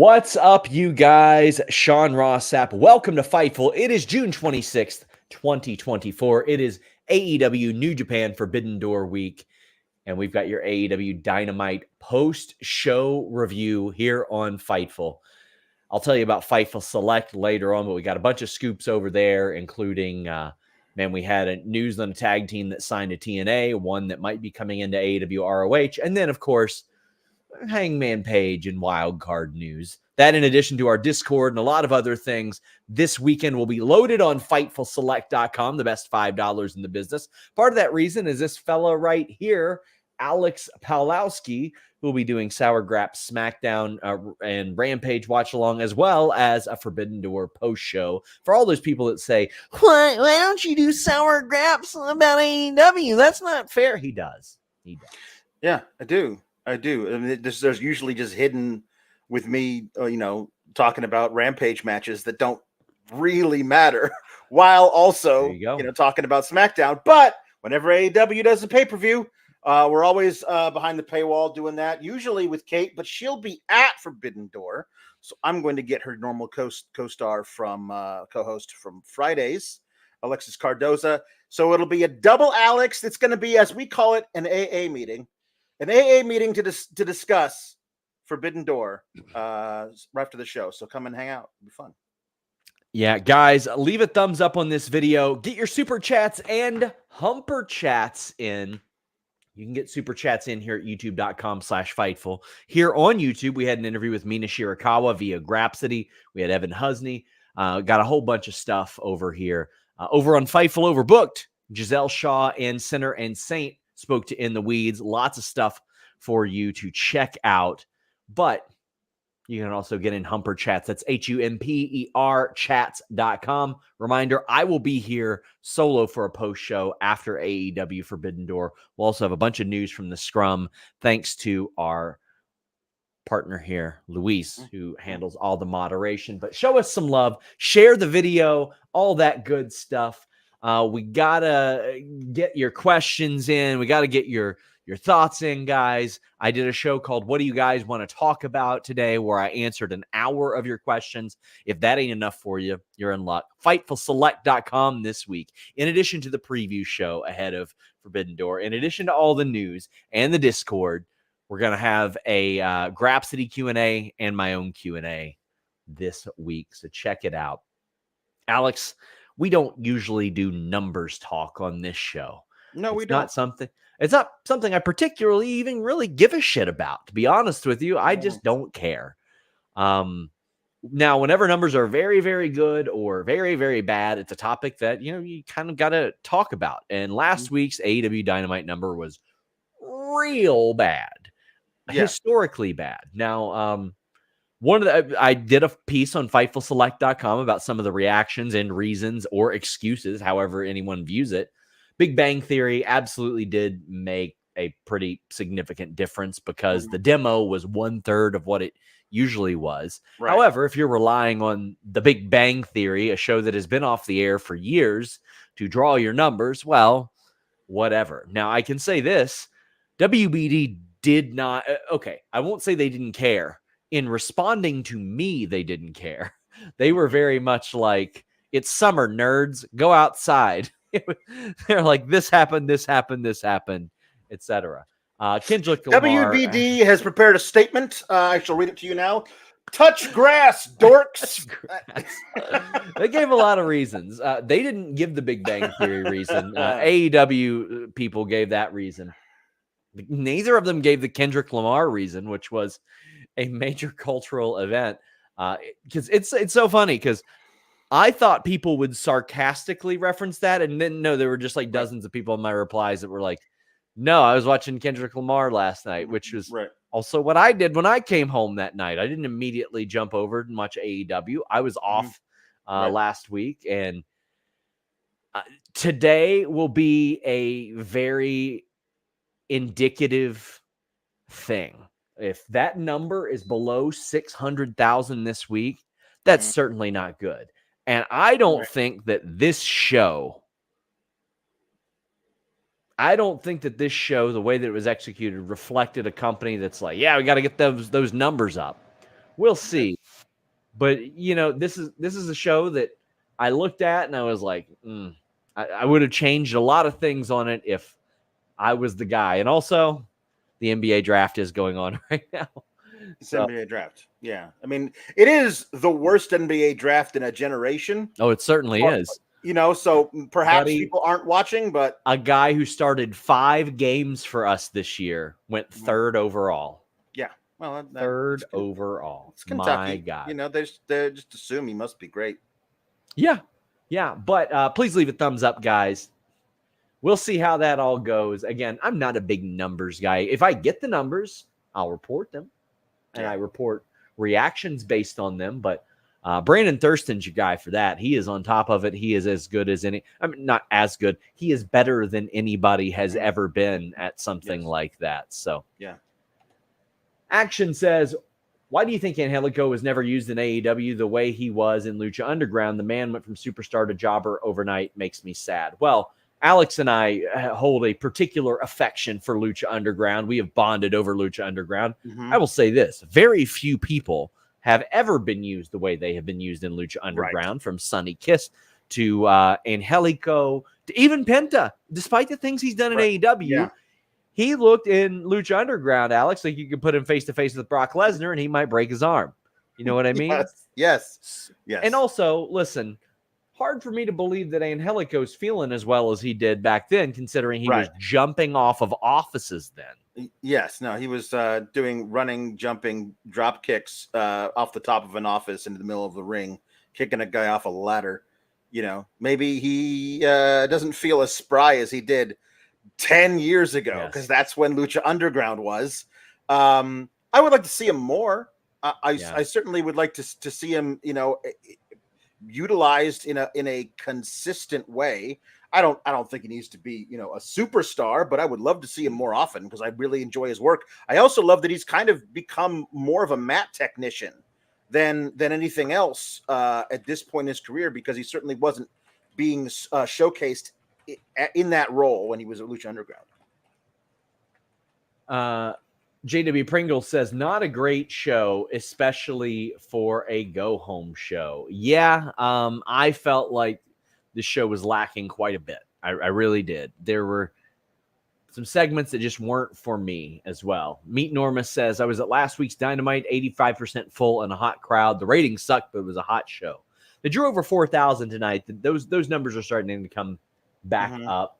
What's up, you guys? Sean Ross Sapp. Welcome to Fightful. It is June 26th, 2024. It is AEW New Japan Forbidden Door week, and we've got your AEW Dynamite post-show review here on Fightful. I'll tell you about Fightful Select later on, but we got a bunch of scoops over there, including, we had a news on a tag team that signed a TNA, one that might be coming into AEW ROH, and then, of course, Hangman Page and wild card news. That in addition to our Discord and a lot of other things, this weekend will be loaded on FightfulSelect.com, the best $5 in the business. Part of that reason is this fella right here, Alex Pawlowski, who will be doing Sour Grap SmackDown and Rampage watch along, as well as a Forbidden Door post show. For all those people that say, why don't you do Sour Graps about AEW? That's not fair. He does. Yeah, I do. I mean, there's usually just hidden with me, talking about Rampage matches that don't really matter, while also, talking about SmackDown. But whenever AEW does a pay-per-view, we're always behind the paywall doing that, usually with Kate, but she'll be at Forbidden Door. So I'm going to get her normal co-star from co-host from Fridays, Alexis Cardoza. So it'll be a double Alex. It's going to be, as we call it, an AA meeting. An AA meeting to discuss Forbidden Door right after the show. So come and hang out. It'll be fun. Yeah, guys, leave a thumbs up on this video. Get your super chats and humper chats in. You can get super chats in here at youtube.com/Fightful. Here on YouTube, we had an interview with Mina Shirakawa via Grapsody. We had Evan Husney. Got a whole bunch of stuff over here. Over on Fightful Overbooked, Giselle Shaw and Sinner and Saint spoke to In the Weeds. Lots of stuff for you to check out. But you can also get in Humper Chats. That's HUMPER chats.com. Reminder, I will be here solo for a post show after AEW Forbidden Door. We'll also have a bunch of news from the Scrum, thanks to our partner here, Luis, who handles all the moderation. But show us some love. Share the video, all that good stuff. We gotta get your questions in. We gotta get your thoughts in, guys. I did a show called What Do You Guys Want to Talk About today, where I answered an hour of your questions. If that ain't enough for you, you're in luck. FightfulSelect.com this week. In addition to the preview show ahead of Forbidden Door, in addition to all the news and the Discord, we're gonna have a Grapsody Q&A and my own Q&A this week. So check it out. Alex, we don't usually do numbers talk on this show. No, we don't. It's not something I particularly even really give a shit about. To be honest with you, I just don't care. Now, whenever numbers are very, very good or very, very bad, it's a topic that, you kind of got to talk about. And last week's AEW Dynamite number was real bad. Yeah. Historically bad. Now, I did a piece on FightfulSelect.com about some of the reactions and reasons or excuses, however anyone views it. Big Bang Theory absolutely did make a pretty significant difference because the demo was 1/3 of what it usually was. Right. However, if you're relying on the Big Bang Theory, a show that has been off the air for years, to draw your numbers, well, whatever. Now, I can say this. WBD did not... Okay, I won't say they didn't care. In responding to me, they didn't care. They were very much like, it's summer, nerds. Go outside. They're like, this happened, etc. Kendrick Lamar... WBD has prepared a statement. I shall read it to you now. Touch grass, dorks. They gave a lot of reasons. They didn't give the Big Bang Theory reason. AEW people gave that reason. Neither of them gave the Kendrick Lamar reason, which was a major cultural event. Because it's so funny because I thought people would sarcastically reference that, and then no, there were just like dozens of people in my replies that were like, no, I was watching Kendrick Lamar last night, which was also what I did when I came home that night. I didn't immediately jump over and watch AEW. I was off last week, and today will be a very indicative thing. If that number is below 600,000 this week, that's certainly not good. And I don't think that this show, the way that it was executed, reflected a company that's like, yeah, we got to get those numbers up. We'll see. But this is a show that I looked at and I was like, I would have changed a lot of things on it if I was the guy. And also, the NBA draft is going on right now. It's NBA draft. Yeah. I mean, it is the worst NBA draft in a generation. Oh, it certainly is. So perhaps people aren't watching, but a guy who started 5 games for us this year went 3rd overall. Yeah. Well, third overall. It's Kentucky. My God. They just assume he must be great. Yeah. Yeah. But please leave a thumbs up, guys. We'll see how that all goes. Again, I'm not a big numbers guy. If I get the numbers, I'll report them. And I report reactions based on them. But Brandon Thurston's your guy for that. He is on top of it. He is as good as any. I mean, not as good. He is better than anybody has ever been at something like that. So, yeah. Action says, why do you think Angelico was never used in AEW the way he was in Lucha Underground? The man went from superstar to jobber overnight. Makes me sad. Well, Alex and I hold a particular affection for Lucha Underground. We have bonded over Lucha Underground. I will say this. Very few people have ever been used the way they have been used in Lucha Underground, from Sonny Kiss to Angelico to even Penta. Despite the things he's done in AEW, he looked in Lucha Underground, Alex, like you could put him face-to-face with Brock Lesnar and he might break his arm. You know what I mean? Yes. And also, listen, hard for me to believe that Angelico's feeling as well as he did back then, considering he was jumping off of offices then. Yes. No, he was doing running, jumping, drop kicks off the top of an office into the middle of the ring, kicking a guy off a ladder. Maybe he doesn't feel as spry as he did 10 years ago, because that's when Lucha Underground was. I would like to see him more. I certainly would like to see him, utilized in a consistent way. I don't think he needs to be, a superstar, but I would love to see him more often because I really enjoy his work. I also love that he's kind of become more of a mat technician than anything else at this point in his career, because he certainly wasn't being showcased in that role when he was at Lucha Underground. JW Pringle says, not a great show, especially for a go-home show. Yeah, I felt like the show was lacking quite a bit. I really did. There were some segments that just weren't for me as well. Meet Norma says, I was at last week's Dynamite, 85% full and a hot crowd. The ratings sucked, but it was a hot show. They drew over 4,000 tonight. Those numbers are starting to come back up.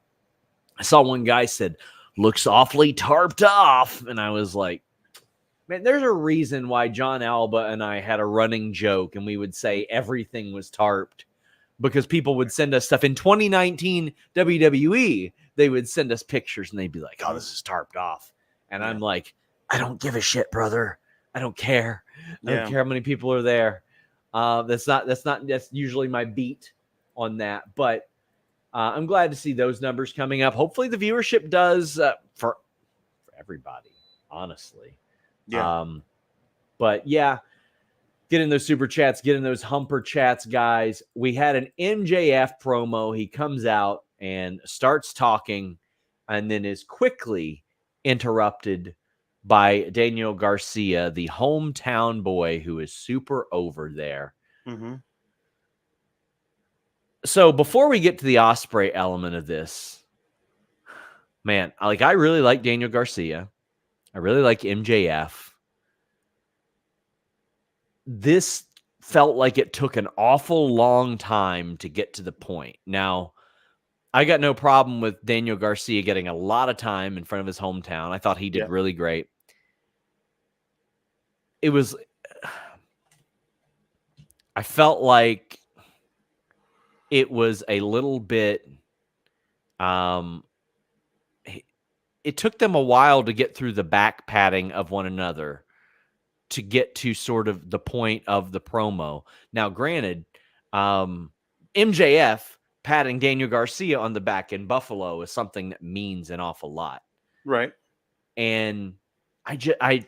I saw one guy said, looks awfully tarped off. And I was like, man, there's a reason why John Alba and I had a running joke and we would say everything was tarped, because people would send us stuff in 2019 WWE. They would send us pictures and they'd be like, oh, this is tarped off. And I'm like, I don't give a shit, brother. I don't care. I don't care how many people are there. That's usually my beat on that. But I'm glad to see those numbers coming up. Hopefully the viewership does for everybody, honestly. Yeah. But yeah, get in those super chats, get in those humper chats, guys. We had an MJF promo. He comes out and starts talking and then is quickly interrupted by Daniel Garcia, the hometown boy who is super over there. So before we get to the Ospreay element of this, man, I really like Daniel Garcia. I really like MJF. This felt like it took an awful long time to get to the point. Now, I got no problem with Daniel Garcia getting a lot of time in front of his hometown. I thought he did really great. I felt like it was a little bit, it took them a while to get through the back patting of one another to get to sort of the point of the promo. Now, granted, MJF patting Daniel Garcia on the back in Buffalo is something that means an awful lot. Right. And I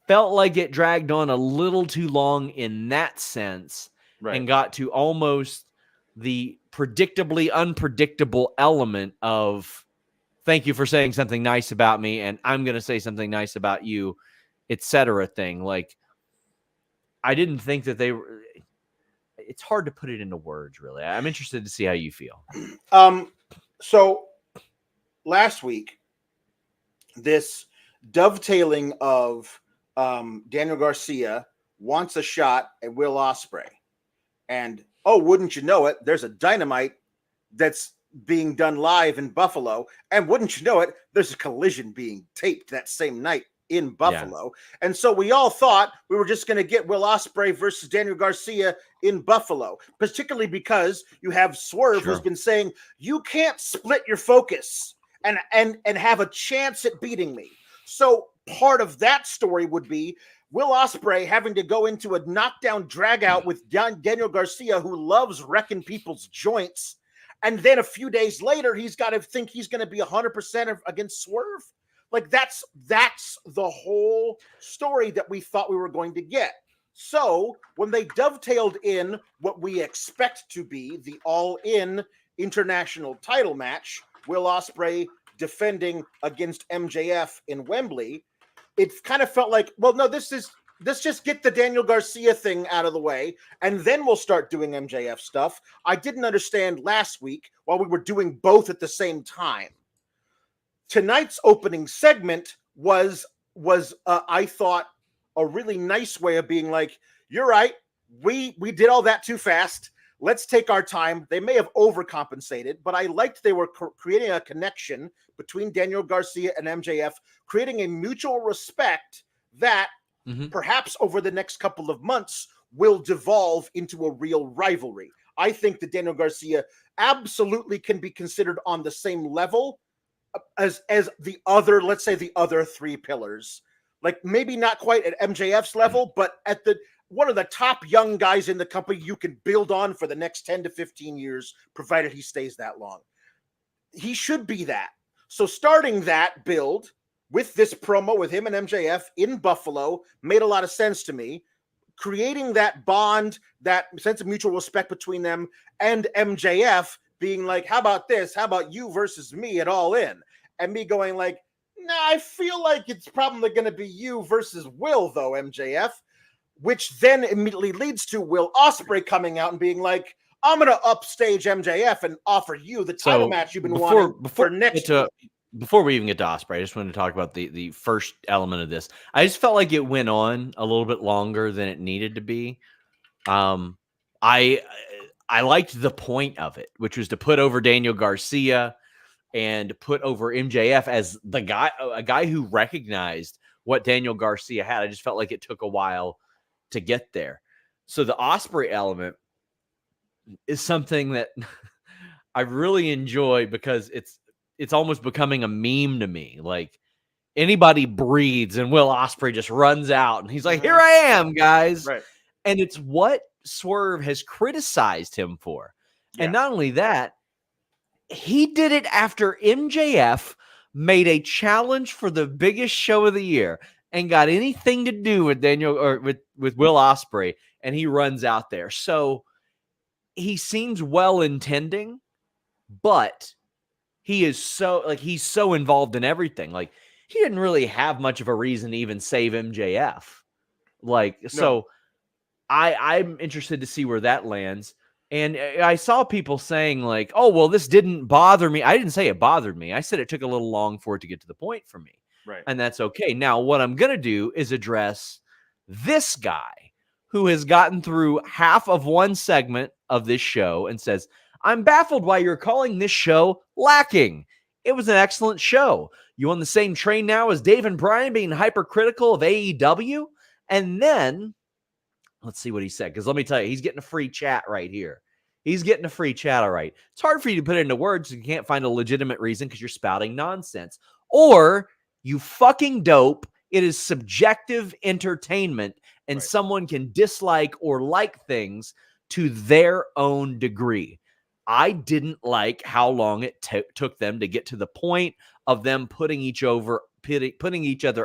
felt like it dragged on a little too long in that sense, and got to almost the predictably unpredictable element of thank you for saying something nice about me and I'm going to say something nice about you, etc. thing. Like, I didn't think that they were. It's hard to put it into words, really. I'm interested to see how you feel. So last week, this dovetailing of Daniel Garcia wants a shot at Will Ospreay, and wouldn't you know it, there's a Dynamite that's being done live in Buffalo, and wouldn't you know it, there's a Collision being taped that same night in Buffalo. Yeah. And so we all thought we were just going to get Will Ospreay versus Daniel Garcia in Buffalo, particularly because you have Swerve, who's been saying you can't split your focus and have a chance at beating me. So part of that story would be Will Ospreay having to go into a knockdown drag out with Daniel Garcia, who loves wrecking people's joints. And then a few days later, he's got to think he's going to be 100% against Swerve. Like that's the whole story that we thought we were going to get. So when they dovetailed in what we expect to be the all-in international title match, Will Ospreay defending against MJF in Wembley, it kind of felt like, well, no, let's just get the Daniel Garcia thing out of the way, and then we'll start doing MJF stuff. I didn't understand last week while we were doing both at the same time. Tonight's opening segment was I thought, a really nice way of being like, you're right, we did all that too fast. Let's take our time. They may have overcompensated, but I liked they were creating a connection between Daniel Garcia and MJF, creating a mutual respect that perhaps over the next couple of months will devolve into a real rivalry. I think that Daniel Garcia absolutely can be considered on the same level as the other, let's say the other three pillars. Like maybe not quite at MJF's level, but at one of the top young guys in the company you can build on for the next 10 to 15 years, provided he stays that long. He should be that. So starting that build with this promo with him and MJF in Buffalo made a lot of sense to me. Creating that bond, that sense of mutual respect between them, and MJF being like, how about this? How about you versus me at All In? And me going like, nah, I feel like it's probably going to be you versus Will, though, MJF. Which then immediately leads to Will Ospreay coming out and being like, I'm going to upstage MJF and offer you the title match you've been wanting for next week. Before we even get to Ospreay, I just wanted to talk about the first element of this. I just felt like it went on a little bit longer than it needed to be. I liked the point of it, which was to put over Daniel Garcia and put over MJF as a guy who recognized what Daniel Garcia had. I just felt like it took a while to get there. So the Ospreay element is something that I really enjoy because it's almost becoming a meme to me. Like anybody breathes and Will Ospreay just runs out and he's like, here I am, guys. Right. And it's what Swerve has criticized him for. Yeah. And not only that, he did it after MJF made a challenge for the biggest show of the year and got anything to do with Daniel or with Will Ospreay, and he runs out there. So he seems well intending, but he's so involved in everything. Like he didn't really have much of a reason to even save MJF. So I'm interested to see where that lands. And I saw people saying like, oh, well, this didn't bother me. I didn't say it bothered me. I said it took a little long for it to get to the point for me. Right. And that's okay. Now, what I'm going to do is address this guy who has gotten through half of one segment of this show and says, I'm baffled why you're calling this show lacking. It was an excellent show. You on the same train now as Dave and Bryan being hypercritical of AEW? And then let's see what he said, because let me tell you, he's getting a free chat right here. He's getting a free chat, all right. It's hard for you to put it into words. You can't find a legitimate reason because you're spouting nonsense. Or, you fucking dope, it is subjective entertainment, and someone can dislike or like things to their own degree. I didn't like how long it took them to get to the point of them putting each other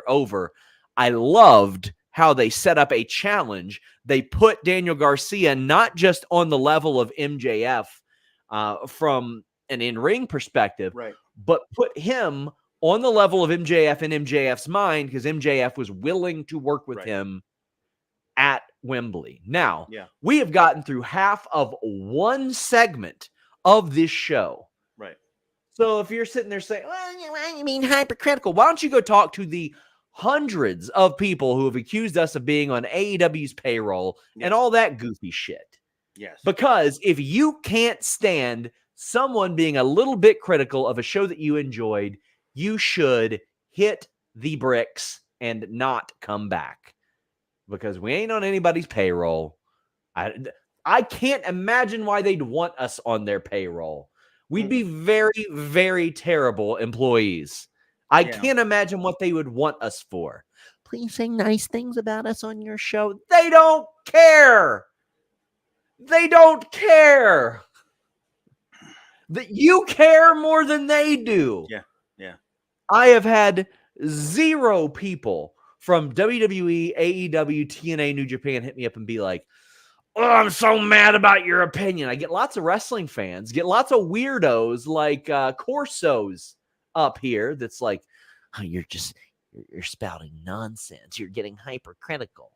over. I loved how they set up a challenge. They put Daniel Garcia not just on the level of MJF from an in-ring perspective, but put him on the level of MJF in MJF's mind, because MJF was willing to work with him at Wembley. Now, Yeah. we have gotten through half of one segment of this show. Right. So if you're sitting there saying, well, you mean hypercritical? Why don't you go talk to the hundreds of people who have accused us of being on AEW's payroll and all that goofy shit? Yes. Because if you can't stand someone being a little bit critical of a show that you enjoyed, you should hit the bricks and not come back. Because we ain't on anybody's payroll. I can't imagine why they'd want us on their payroll. We'd be very, very terrible employees. I can't imagine what they would want us for. Please say nice things about us on your show. They don't care. They don't care. That you care more than they do. Yeah. Yeah. I have had 0 people from WWE, AEW, TNA, New Japan hit me up and be like, oh, I'm so mad about your opinion. I get lots of wrestling fans, get lots of weirdos like Corsos up here that's like, oh, you're spouting nonsense. You're getting hypercritical.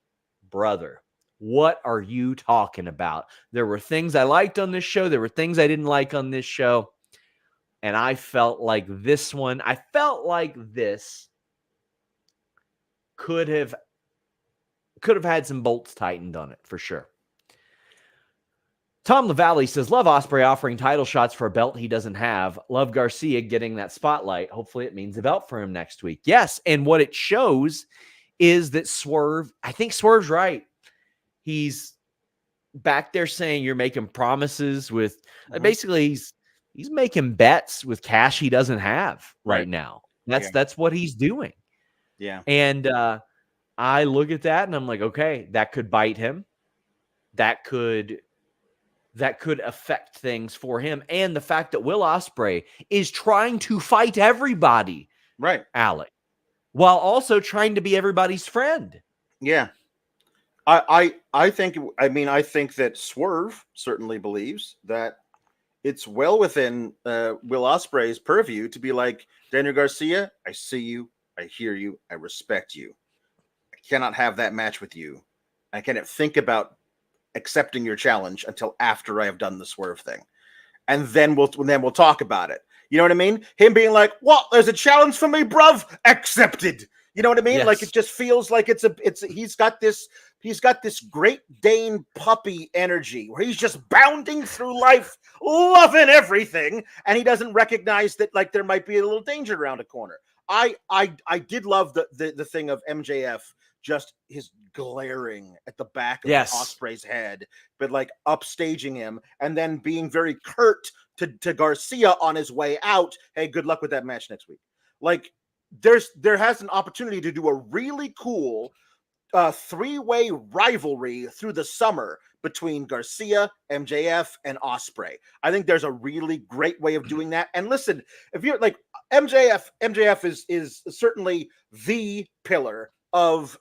Brother, what are you talking about? There were things I liked on this show. There were things I didn't like on this show. And I felt like this could have had some bolts tightened on it for sure. Tom LaValle says, love Ospreay offering title shots for a belt he doesn't have. Love Garcia getting that spotlight. Hopefully it means a belt for him next week. Yes, and what it shows is that Swerve, I think Swerve's right. He's back there saying you're making promises with, basically he's making bets with cash he doesn't have right now. That's what he's doing. Yeah. And I look at that and I'm like, okay, that could bite him. That could affect things for him. And the fact that Will Ospreay is trying to fight everybody, right, Alex, while also trying to be everybody's friend. Yeah. I think that Swerve certainly believes that it's well within Will Ospreay's purview to be like, Daniel Garcia, I see you, I hear you, I respect you. I cannot have that match with you. I cannot think about accepting your challenge until after I have done the Swerve thing. And then we'll talk about it. You know what I mean? Him being like, what? There's a challenge for me, bruv? Accepted. You know what I mean? Yes. Like, it just feels like he's got this Great Dane puppy energy where he's just bounding through life, loving everything, and he doesn't recognize that, like, there might be a little danger around a corner. I did love the thing of MJF just his glaring at the back of Ospreay's head, but like upstaging him and then being very curt to Garcia on his way out. Hey, good luck with that match next week. Like, there has an opportunity to do a really cool 3-way rivalry through the summer between Garcia, MJF, and Ospreay. I think there's a really great way of doing that. And listen, if you're like MJF is certainly the pillar of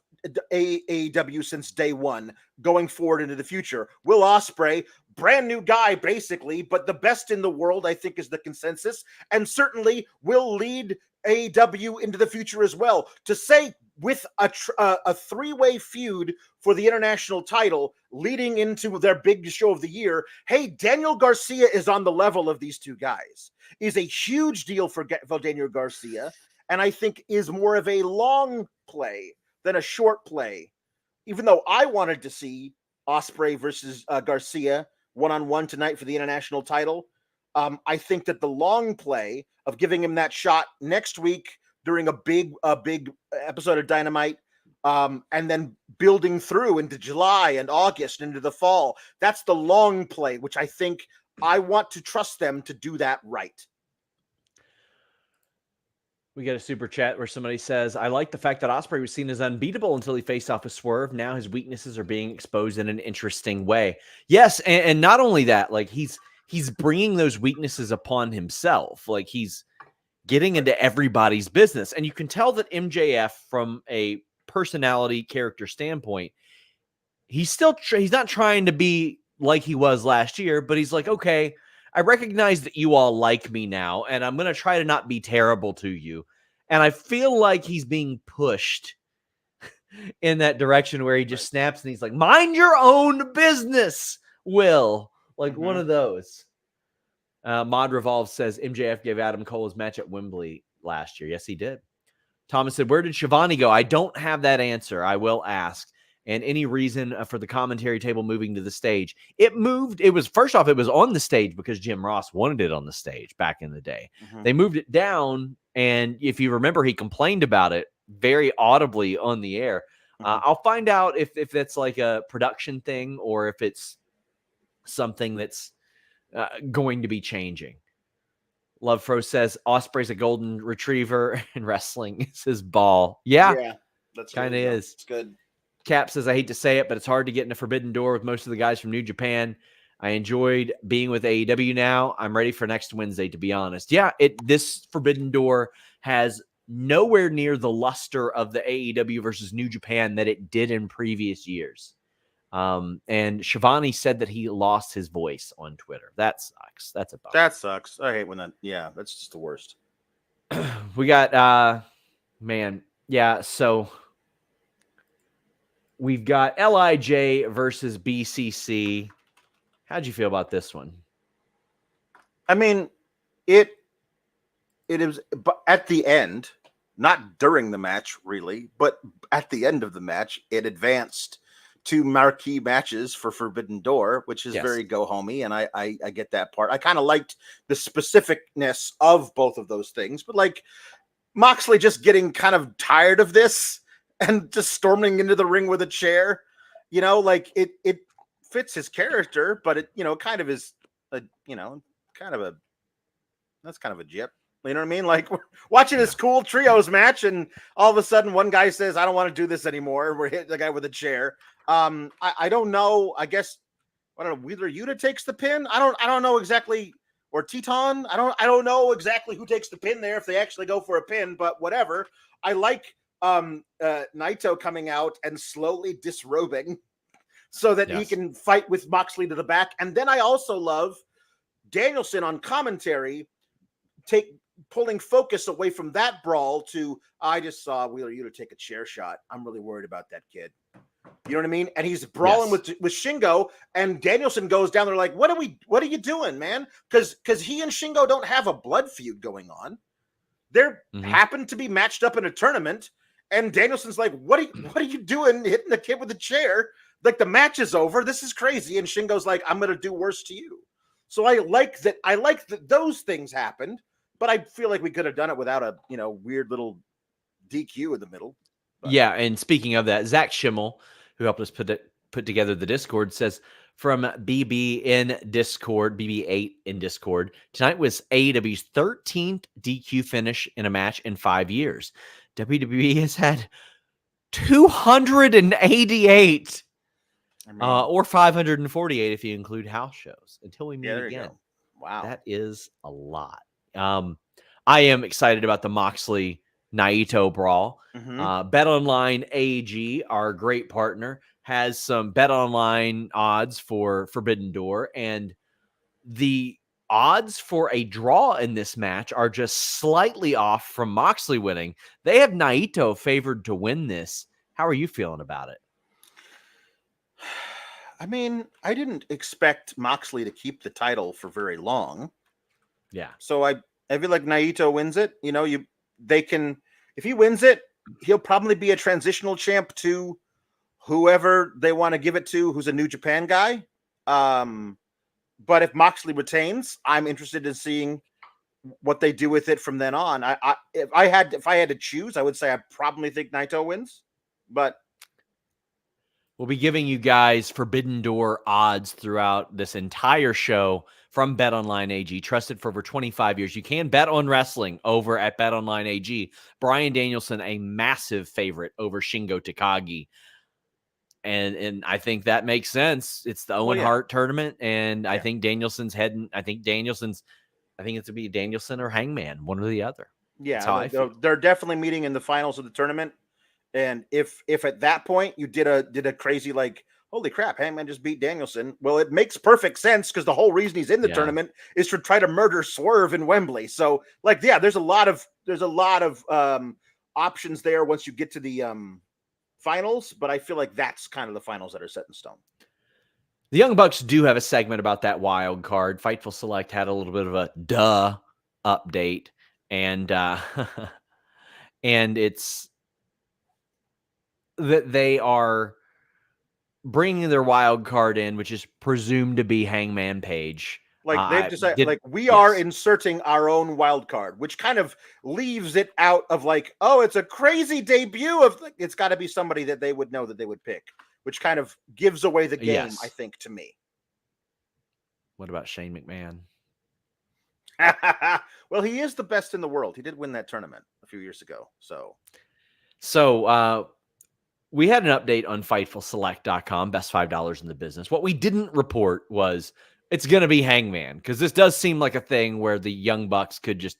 AEW since day one, going forward into the future. Will Ospreay, brand new guy basically, but the best in the world, I think, is the consensus, and certainly will lead AEW into the future as well. To say with a 3-way feud for the international title leading into their big show of the year, hey, Daniel Garcia is on the level of these two guys, is a huge deal for Daniel Garcia, and I think is more of a long play than a short play. Even though I wanted to see Ospreay versus Garcia one-on-one tonight for the international title, I think that the long play of giving him that shot next week during a big episode of Dynamite, and then building through into July and August into the fall, that's the long play, which I think I want to trust them to do that right. We got a super chat where somebody says, I like the fact that Ospreay was seen as unbeatable until he faced off with Swerve. Now his weaknesses are being exposed in an interesting way. Yes, and not only that, like he's bringing those weaknesses upon himself. Like he's getting into everybody's business. And you can tell that MJF, from a personality character standpoint, he's not trying to be like he was last year, but he's like, okay, I recognize that you all like me now, and I'm going to try to not be terrible to you. And I feel like he's being pushed in that direction where he just snaps and he's like, mind your own business, Will. Like one of those. Mod Revolve says MJF gave Adam Cole his match at Wembley last year. Yes, he did. Thomas said, where did Shivani go? I don't have that answer. I will ask. And any reason for the commentary table moving to the stage? It moved. It was, first off, it was on the stage because Jim Ross wanted it on the stage back in the day. They moved it down. And if you remember, he complained about it very audibly on the air. I'll find out if that's like a production thing or if it's something that's going to be changing. Love Fro says Ospreay's a golden retriever and wrestling is his ball. Yeah, that's kind of is. It's good. Cap says, I hate to say it, but it's hard to get in a Forbidden Door with most of the guys from New Japan. I enjoyed being with AEW now. I'm ready for next Wednesday, to be honest. Yeah, this Forbidden Door has nowhere near the luster of the AEW versus New Japan that it did in previous years. And Shivani said that he lost his voice on Twitter. That sucks. That's a bummer. That sucks. I hate when that. Yeah, that's just the worst. We got so we've got LIJ versus BCC. How'd you feel about this one? I mean, it is at the end, not during the match, really, but at the end of the match, it advanced to marquee matches for Forbidden Door, which is very go-homey, and I get that part. I kind of liked the specificness of both of those things, but like Moxley just getting kind of tired of this and just storming into the ring with a chair, like it fits his character, but it, kind of is that's kind of a jip. You know what I mean? Like we're watching this cool trios match, and all of a sudden one guy says, I don't want to do this anymore. We're hitting the guy with a chair. I don't know. I guess Wheeler Yuta takes the pin. I don't know exactly, or Teton. I don't know exactly who takes the pin there if they actually go for a pin, but whatever. I like Naito coming out and slowly disrobing so that he can fight with Moxley to the back. And then I also love Danielson on commentary pulling focus away from that brawl to, I just saw Wheeler Yuta take a chair shot. I'm really worried about that kid. You know what I mean? And he's brawling with Shingo, and Danielson goes down there like, what are you doing, man? Because he and Shingo don't have a blood feud going on. They're happened to be matched up in a tournament, and Danielson's like, what are you doing hitting the kid with a chair? Like the match is over. This is crazy. And Shingo's like, I'm going to do worse to you. So I like that those things happened, but I feel like we could have done it without a, weird little DQ in the middle. But. Yeah. And speaking of that, Zach Schimmel, who helped us put together the Discord, says from BB8 in Discord, tonight was AEW's 13th DQ finish in a match in 5 years. WWE has had 288 or 548 if you include house shows until we meet again. Wow. That is a lot. I am excited about the Moxley Naito brawl. BetOnline AG, our great partner, has some BetOnline odds for Forbidden Door, and the odds for a draw in this match are just slightly off from Moxley winning. They have Naito favored to win this. How are you feeling about it? I mean, I didn't expect Moxley to keep the title for very long. Yeah. So I feel like Naito wins it. They can, if he wins it, he'll probably be a transitional champ to whoever they want to give it to, who's a New Japan guy. But if Moxley retains, I'm interested in seeing what they do with it from then on. If I had to choose, I would say I probably think Naito wins, but we'll be giving you guys Forbidden Door odds throughout this entire show from BetOnline AG, trusted for over 25 years. You can bet on wrestling over at BetOnline AG. Bryan Danielson, a massive favorite over Shingo Takagi. And I think that makes sense. It's the Owen Hart tournament, and I think Danielson's heading. I think it's going to be Danielson or Hangman, one or the other. Yeah, they're definitely meeting in the finals of the tournament. And if at that point you did a crazy like, holy crap, Hangman just beat Danielson. Well, it makes perfect sense because the whole reason he's in the tournament is to try to murder Swerve in Wembley. So there's a lot of options there once you get to the finals, but I feel like that's kind of the finals that are set in stone. The Young Bucks do have a segment about that wild card. Fightful Select had a little bit of a update, and and it's that they are bringing their wild card in, which is presumed to be Hangman Page. Like they've decided, we are inserting our own wild card, which kind of leaves it out of like, oh, it's a crazy debut of. It's got to be somebody that they would know that they would pick, which kind of gives away the game, I think, to me. What about Shane McMahon? Well, he is the best in the world. He did win that tournament a few years ago. So we had an update on FightfulSelect.com, best $5 in the business. What we didn't report was it's going to be Hangman, because this does seem like a thing where the Young Bucks could just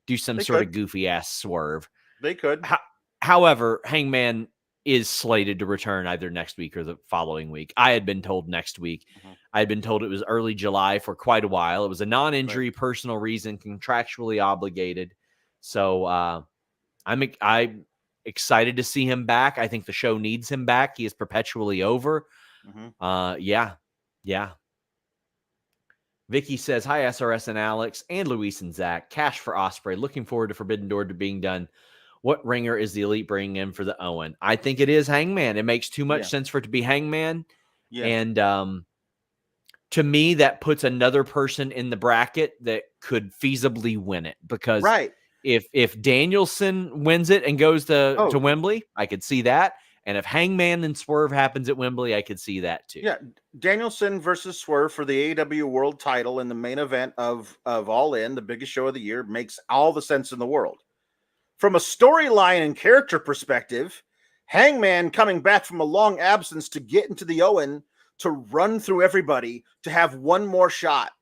do some sort of goofy-ass swerve. They could. However, Hangman is slated to return either next week or the following week. I had been told next week. Mm-hmm. I had been told it was early July for quite a while. It was a non-injury, personal reason, contractually obligated. So I'm excited to see him back. I think the show needs him back. He is perpetually over. Mm-hmm. Yeah. Vicky says, hi, SRS and Alex and Luis and Zack. Cash for Ospreay. Looking forward to Forbidden Door to being done. What ringer is the Elite bringing in for the Owen? I think it is Hangman. It makes too much sense for it to be Hangman. Yeah. And to me, that puts another person in the bracket that could feasibly win it. Because if Danielson wins it and goes to Wembley, I could see that. And if Hangman and Swerve happens at Wembley, I could see that too. Yeah, Danielson versus Swerve for the AEW World Title in the main event of All In, the biggest show of the year, makes all the sense in the world. From a storyline and character perspective, Hangman coming back from a long absence to get into the Owen, to run through everybody, to have one more shot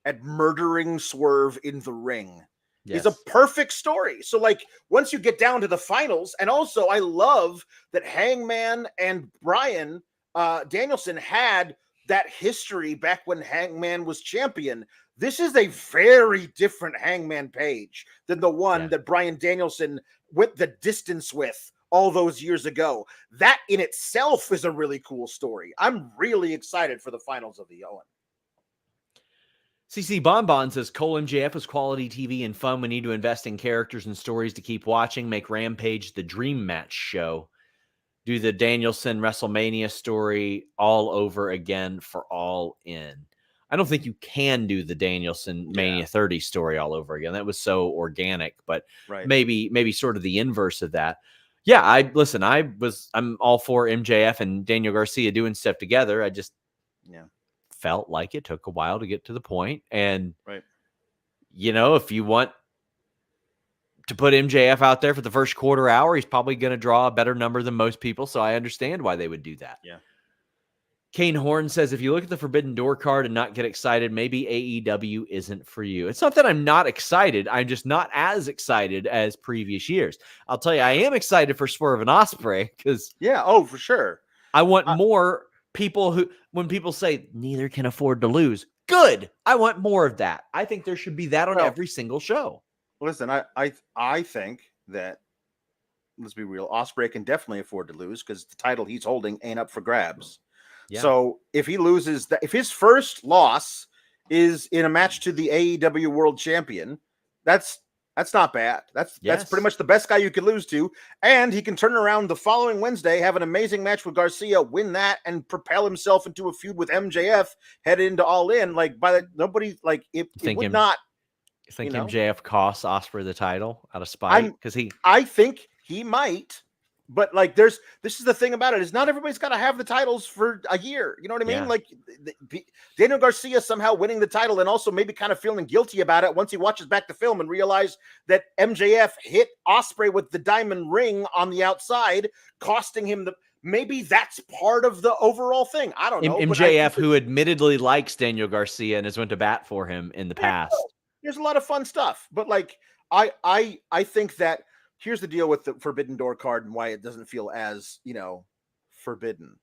at murdering Swerve in the ring. Is a perfect story. So, like, once you get down to the finals, and also I love that Hangman and Bryan Danielson had that history back when Hangman was champion. This is a very different Hangman Page than the one that Bryan Danielson went the distance with all those years ago. That in itself is a really cool story. I'm really excited for the finals of the Owen. CC Bonbon says, Cole, MJF is quality TV and fun. We need to invest in characters and stories to keep watching. Make Rampage the dream match show. Do the Danielson WrestleMania story all over again for All In. I don't think you can do the Danielson Mania 30 story all over again. That was so organic, but maybe sort of the inverse of that. Yeah, I'm all for MJF and Daniel Garcia doing stuff together. I just felt like it took a while to get to the point. And, if you want to put MJF out there for the first quarter hour, he's probably going to draw a better number than most people. So I understand why they would do that. Yeah. Kane Horn says, if you look at the Forbidden Door card and not get excited, maybe AEW isn't for you. It's not that I'm not excited. I'm just not as excited as previous years. I'll tell you, I am excited for Swerve and Ospreay because for sure. I want more people who, when people say neither can afford to lose, good. I want more of that. I think there should be that on every single show. Listen, I think that, let's be real, Ospreay can definitely afford to lose because the title he's holding ain't up for grabs. Yeah. So if he loses, if his first loss is in a match to the AEW World Champion, that's not bad. That's pretty much the best guy you could lose to, and he can turn around the following Wednesday, have an amazing match with Garcia, win that, and propel himself into a feud with MJF, head into All In. Like nobody like it would not. You think MJF costs Ospreay the title out of spite? Because I think he might. But like, this is the thing about it, is not everybody's got to have the titles for a year. You know what I mean? Yeah. Like Daniel Garcia somehow winning the title and also maybe kind of feeling guilty about it once he watches back the film and realize that MJF hit Ospreay with the diamond ring on the outside, costing him maybe that's part of the overall thing. I don't know. MJF, who admittedly likes Daniel Garcia and has went to bat for him in the past. There's a lot of fun stuff, but like, I think that here's the deal with the Forbidden Door card and why it doesn't feel as, forbidden.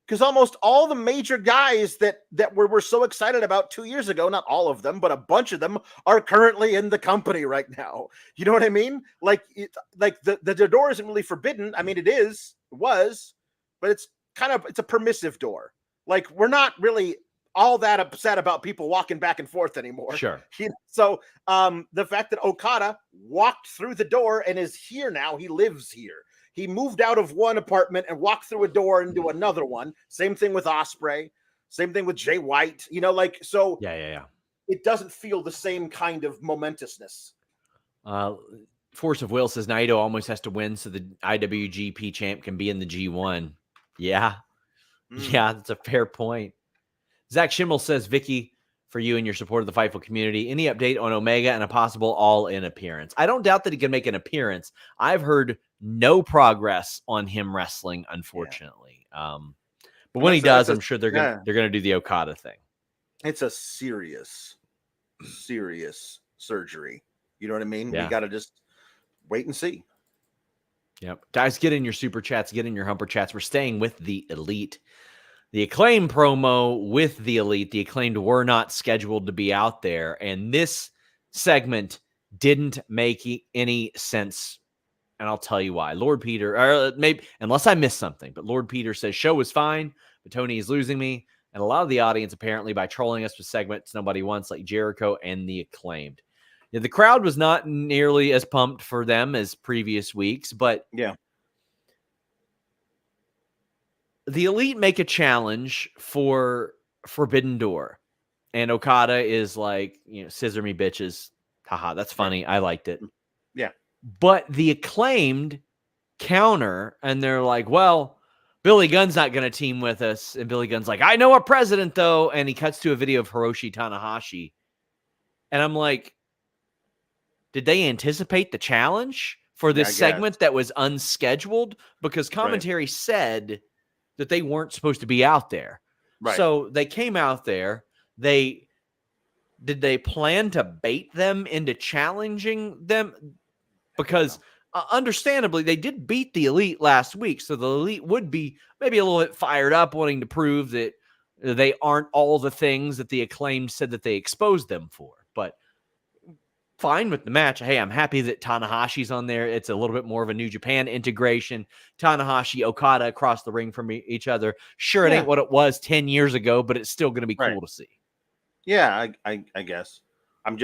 Because almost all the major guys that we're so excited about 2 years ago, not all of them, but a bunch of them are currently in the company right now. You know what I mean? Like, the door isn't really forbidden. I mean, it is, was, but it's a permissive door. Like, we're not really all that upset about people walking back and forth anymore. Sure. So the fact that Okada walked through the door and is here now, he lives here. He moved out of one apartment and walked through a door into another one. Same thing with Ospreay. Same thing with Jay White. So Yeah. It doesn't feel the same kind of momentousness. Force of Will says Naito almost has to win so the IWGP champ can be in the G1. Yeah. Yeah, that's a fair point. Zach Schimmel says, Vicky, for you and your support of the Fightful community, any update on Omega and a possible all-in appearance? I don't doubt that he can make an appearance. I've heard no progress on him wrestling, unfortunately. But when he does, I'm sure they're gonna do the Okada thing. It's a serious surgery. You know what I mean? Yeah. We got to just wait and see. Yep. Guys, get in your super chats, get in your humper chats. We're staying with the Elite. The Acclaim promo with the Elite. The Acclaimed were not scheduled to be out there. And this segment didn't make any sense. And I'll tell you why. Lord Peter, or maybe, unless I missed something, but Lord Peter says, show was fine, but Tony is losing me. And a lot of the audience, apparently, by trolling us with segments nobody wants, like Jericho and the Acclaimed. Yeah, the crowd was not nearly as pumped for them as previous weeks, but yeah. The Elite make a challenge for Forbidden Door. And Okada is like, scissor me, bitches. Haha, that's funny. I liked it. Yeah. But the Acclaimed counter, and they're like, well, Billy Gunn's not going to team with us. And Billy Gunn's like, I know a president, though. And he cuts to a video of Hiroshi Tanahashi. And I'm like, did they anticipate the challenge for this segment that was unscheduled? Because commentary said that they weren't supposed to be out there. Right. So they came out there. Did they plan to bait them into challenging them? Because understandably, they did beat the Elite last week. So the Elite would be maybe a little bit fired up, wanting to prove that they aren't all the things that the Acclaimed said that they exposed them for. But fine with the match. Hey, I'm happy that Tanahashi's on there. It's a little bit more of a New Japan integration. Tanahashi, Okada across the ring from each other. Sure, it ain't what it was 10 years ago, but it's still going to be cool to see. Yeah, I guess. I'm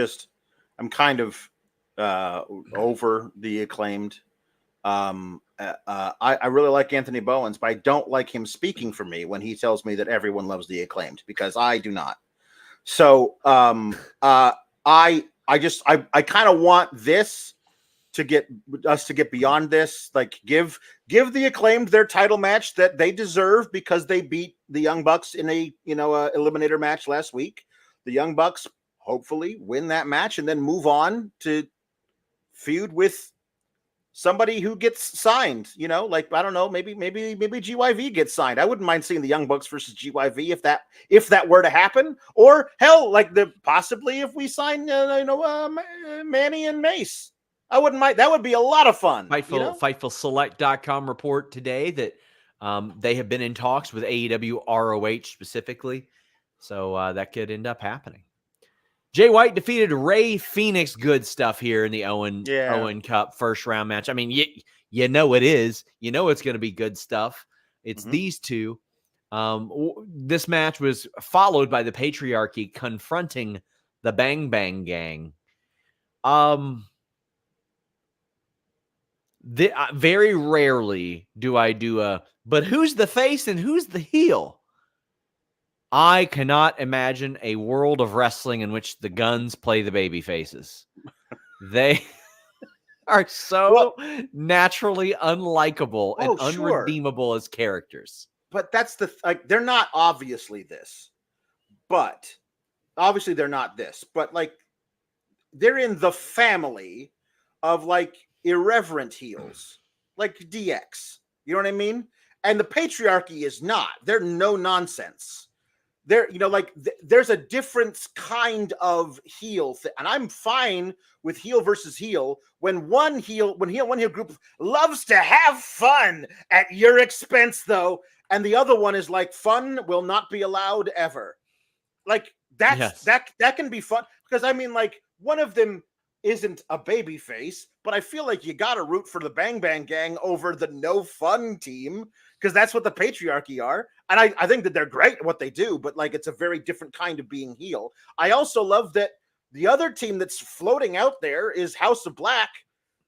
kind of over the Acclaimed. I really like Anthony Bowens, but I don't like him speaking for me when he tells me that everyone loves the Acclaimed, because I do not. So I kind of want this to get us to get beyond this. Like, give the Acclaimed their title match that they deserve, because they beat the Young Bucks in a eliminator match last week. The Young Bucks hopefully win that match and then move on to feud with somebody who gets signed. Like, I don't know, maybe GYV gets signed. I wouldn't mind seeing the Young Bucks versus GYV if that were to happen. Or hell, like possibly if we sign Manny and Mace, I wouldn't mind. That would be a lot of fun. FightfulSelect.com report today that they have been in talks with AEW ROH specifically, so that could end up happening. Jay White defeated Ray Phoenix. Good stuff here in the Owen Cup first round match. I mean, you know it is. You know it's going to be good stuff. It's these two. This match was followed by the Patriarchy confronting the Bang Bang Gang. Very rarely do I do but who's the face and who's the heel? I cannot imagine a world of wrestling in which the Guns play the baby faces. They are so naturally unlikable and unredeemable as characters. But that's they're not obviously this. But obviously they're not this. But like, they're in the family of like irreverent heels, like DX. You know what I mean? And the Patriarchy is not. They're no nonsense. There's a different kind of heel and I'm fine with heel versus heel when one heel group loves to have fun at your expense, though, and the other one is like, fun will not be allowed ever. Like that can be fun, because I mean, like, one of them isn't a baby face, but I feel like you got to root for the Bang Bang Gang over the No Fun team because that's what the patriarchy are. And I think that they're great at what they do, but like it's a very different kind of being heel. I also love that the other team that's floating out there is House of Black,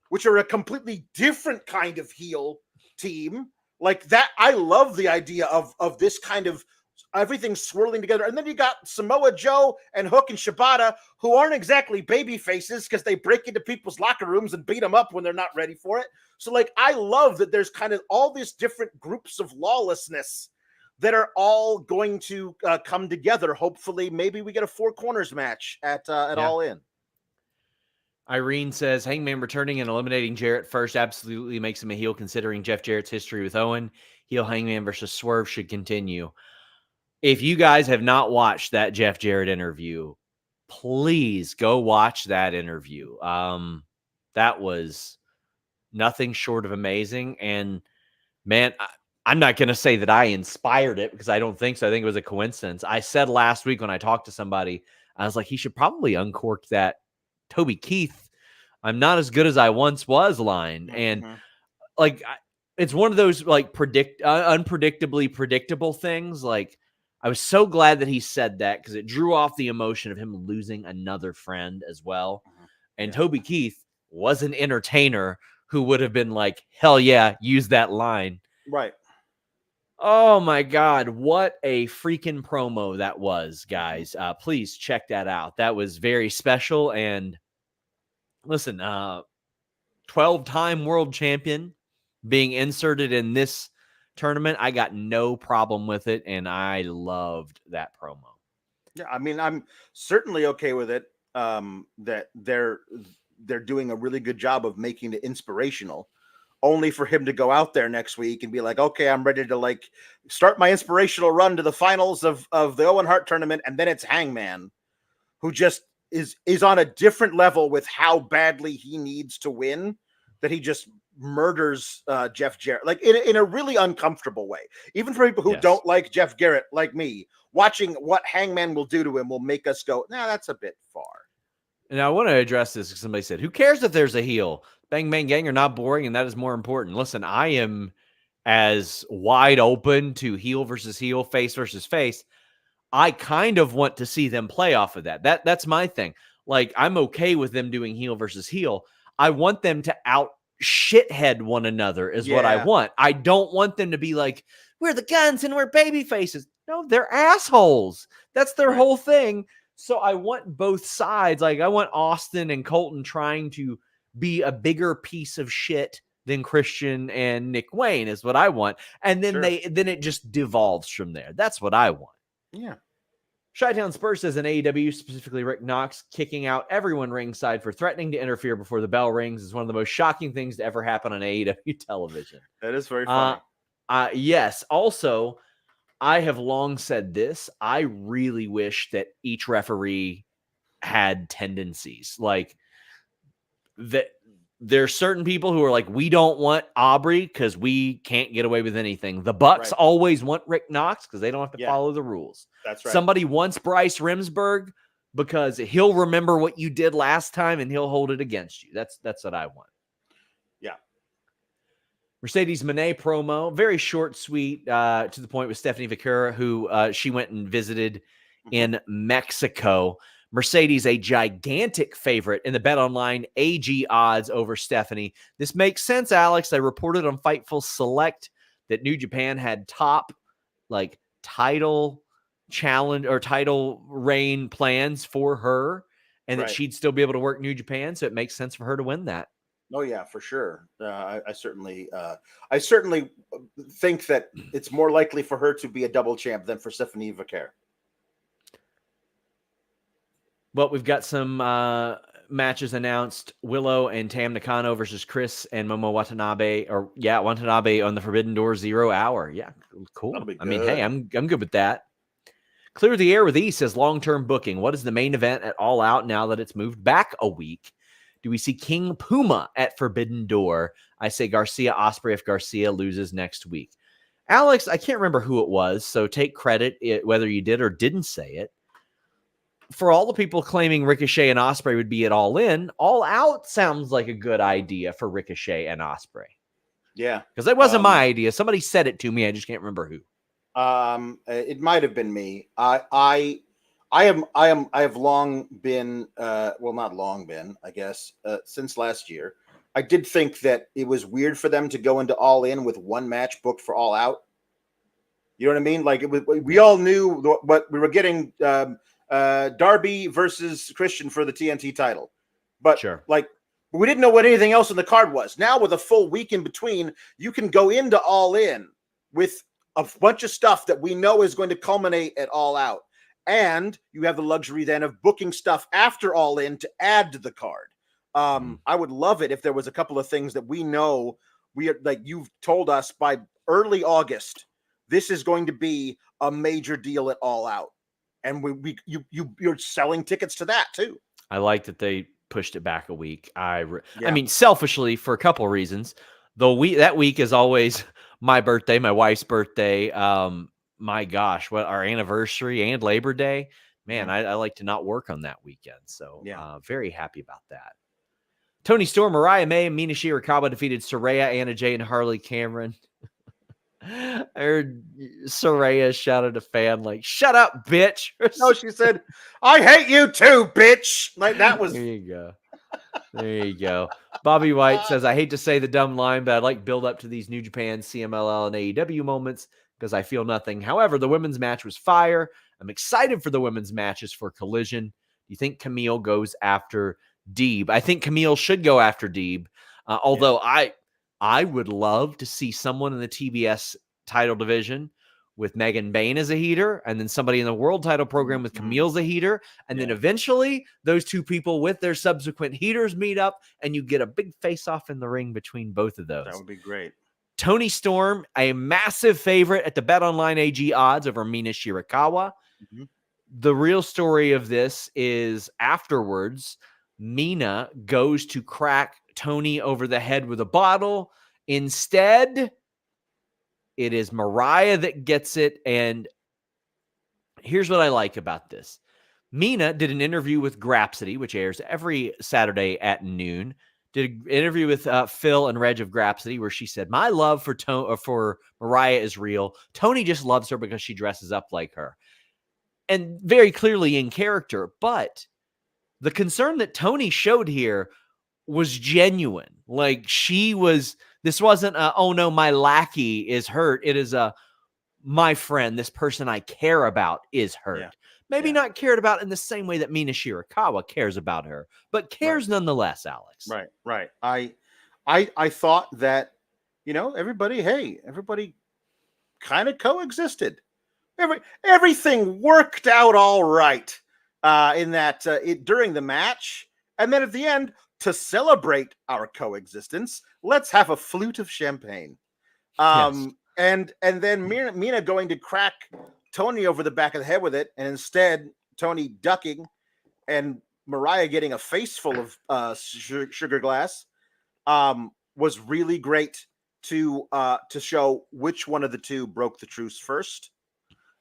which are a completely different kind of heel team. Like that, I love the idea of this kind of everything swirling together. And then you got Samoa Joe and Hook and Shibata, who aren't exactly baby faces because they break into people's locker rooms and beat them up when they're not ready for it. So like, I love that there's kind of all these different groups of lawlessness that are all going to come together. Hopefully, maybe we get a 4 corners match at All In. Irene says, Hangman returning and eliminating Jarrett first absolutely makes him a heel considering Jeff Jarrett's history with Owen. Heel Hangman versus Swerve should continue. If you guys have not watched that Jeff Jarrett interview, please go watch that interview. That was nothing short of amazing. And man, I'm not going to say that I inspired it because I don't think so. I think it was a coincidence. I said last week when I talked to somebody, I was like, he should probably uncork that Toby Keith, I'm not as good as I once was line. And like, it's one of those like unpredictably predictable things. Like, I was so glad that he said that because it drew off the emotion of him losing another friend as well. And Toby Keith was an entertainer who would have been like, hell yeah, use that line. Right. Oh my God, what a freaking promo that was, guys. Please check that out. That was very special. And listen, 12-time world champion being inserted in this tournament, I got no problem with it, and I loved that promo. Yeah, I mean, I'm certainly okay with it. That they're doing a really good job of making it inspirational, only for him to go out there next week and be like, okay, I'm ready to like start my inspirational run to the finals of the Owen Hart tournament. And then it's Hangman, who just is on a different level with how badly he needs to win, that he just murders Jeff Jarrett, like in a really uncomfortable way. Even for people who don't like Jeff Jarrett, like me, watching what Hangman will do to him will make us go, nah, that's a bit far. And I want to address this because somebody said, who cares if there's a heel? Bang Bang Gang are not boring, and that is more important. Listen, I am as wide open to heel versus heel, face versus face. I kind of want to see them play off of that. That's my thing. Like, I'm okay with them doing heel versus heel. I want them to out shithead one another is what I want. I don't want them to be like, we're the Guns and we're baby faces. No, they're assholes. That's their whole thing. So I want both sides. Like, I want Austin and Colton trying to be a bigger piece of shit than Christian and Nick Wayne is what I want. And then then it just devolves from there. That's what I want. Yeah. Chi-Town Spurs says in AEW, specifically Rick Knox, kicking out everyone ringside for threatening to interfere before the bell rings is one of the most shocking things to ever happen on AEW television. That is very funny. Yes. Also, I have long said this. I really wish that each referee had tendencies. Like, that there's certain people who are like, we don't want Aubrey because we can't get away with anything. The Bucks always want Rick Knox because they don't have to follow the rules. That's right. Somebody wants Bryce Remsburg because he'll remember what you did last time and he'll hold it against you. That's what I want. Yeah. Mercedes Moné promo, very short, sweet, to the point with Stephanie Vaquera, who she went and visited in Mexico. Mercedes, a gigantic favorite in the BetOnline AG odds over Stephanie. This makes sense, Alex. I reported on Fightful Select that New Japan had top like title challenge or title reign plans for her, and that she'd still be able to work New Japan. So it makes sense for her to win that. Oh yeah, for sure. I certainly think that it's more likely for her to be a double champ than for Stephanie Vaquera. Well, we've got some matches announced. Willow and Tam Nakano versus Chris and Momo Watanabe. Watanabe on the Forbidden Door 0 hour. Yeah, cool. I mean, hey, I'm good with that. Clear the Air with E says long-term booking. What is the main event at All Out now that it's moved back a week? Do we see King Puma at Forbidden Door? I say Garcia Ospreay if Garcia loses next week. Alex, I can't remember who it was, so take credit whether you did or didn't say it. for all the people claiming Ricochet and Ospreay would be at All In, All Out sounds like a good idea for Ricochet and Ospreay. Yeah, because that wasn't my idea. Somebody said it to me. I just can't remember who. It might have been me. I have long been, well, not long been, I guess, since last year. I did think that it was weird for them to go into All In with one match booked for All Out. You know what I mean? Like, we all knew what we were getting. Darby versus Christian for the TNT title, but like, we didn't know what anything else in the card was. Now, with a full week in between, you can go into All In with a bunch of stuff that we know is going to culminate at All Out. And you have the luxury then of booking stuff after All In to add to the card. I would love it if there was a couple of things that we know like you've told us by early August, this is going to be a major deal at All Out. And you're selling tickets to that too. I like that they pushed it back a week. I mean, selfishly, for a couple of reasons. That week is always my birthday, my wife's birthday. My gosh, what our anniversary and Labor Day. Man, I like to not work on that weekend. So very happy about that. Toni Storm, Mariah May, and Mina Shirakawa defeated Saraya, Anna Jay, and Harley Cameron. I heard Saraya shout at a fan like, "Shut up, bitch." No, she said, "I hate you too, bitch." Like, that was. There you go. There you go. Bobby White says, "I hate to say the dumb line, but I'd like build up to these New Japan, CMLL, and AEW moments because I feel nothing. However, the women's match was fire. I'm excited for the women's matches for Collision. Do you think Camille goes after Deeb?" I think Camille should go after Deeb, although I would love to see someone in the TBS title division with Megan Bayne as a heater, and then somebody in the world title program with Camille as a heater, and then eventually those two people with their subsequent heaters meet up, and you get a big face-off in the ring between both of those. That would be great. Toni Storm, a massive favorite at the BetOnline AG odds over Mina Shirakawa. The real story of this is afterwards, Mina goes to crack Toni over the head with a bottle. Instead, it is Mariah that gets it. And here's what I like about this. Mina did an interview with Grapsody, which airs every Saturday at noon. Did an interview with Phil and Reg of Grapsody, where she said, "My love for Mariah is real. Toni just loves her because she dresses up like her." And very clearly in character. But the concern that Toni showed here was genuine. Like, this wasn't oh no, my lackey is hurt. It is my friend, this person I care about is hurt. Yeah. Maybe not cared about in the same way that Mina Shirakawa cares about her, but cares nonetheless, Alex. Right. I thought that, everybody kind of coexisted. Everything worked out all right in that during the match. And then at the end, to celebrate our coexistence, let's have a flute of champagne. And then Mina going to crack Toni over the back of the head with it, and instead Toni ducking and Mariah getting a face full of sugar glass was really great to show which one of the two broke the truce first.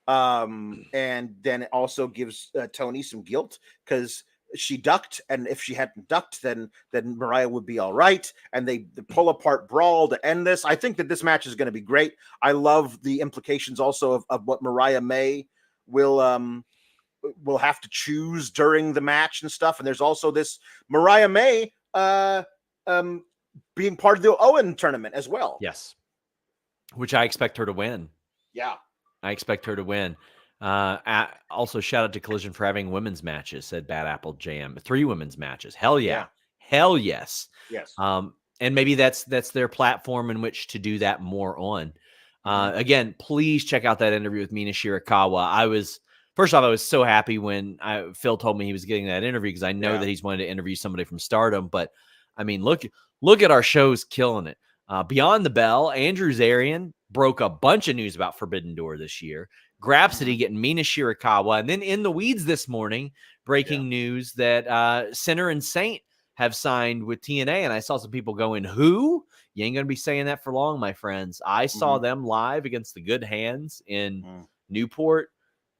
And then it also gives Toni some guilt because she ducked, and if she hadn't ducked, then Mariah would be all right. And the pull apart brawl to end this. I think that this match is going to be great. I love the implications also of what Mariah May will have to choose during the match and stuff. And there's also this Mariah May being part of the Owen tournament as well. Yes, which I expect her to win. Yeah, I expect her to win. Also, shout out to Collision for having women's matches, said Bad Apple Jam. 3 women's matches. Hell yeah. Hell yes. Yes. And maybe that's their platform in which to do that more on. Again, please check out that interview with Mina Shirakawa. First off, I was so happy when Phil told me he was getting that interview, because I know that he's wanted to interview somebody from Stardom. But I mean, look at our shows killing it. Beyond the Bell, Andrew Zarian broke a bunch of news about Forbidden Door this year. Grapsody getting Mina Shirakawa. And then in the weeds this morning, breaking news that Sinner and Saint have signed with TNA. And I saw some people going, who? You ain't going to be saying that for long, my friends. I saw them live against the Good Hands in Newport.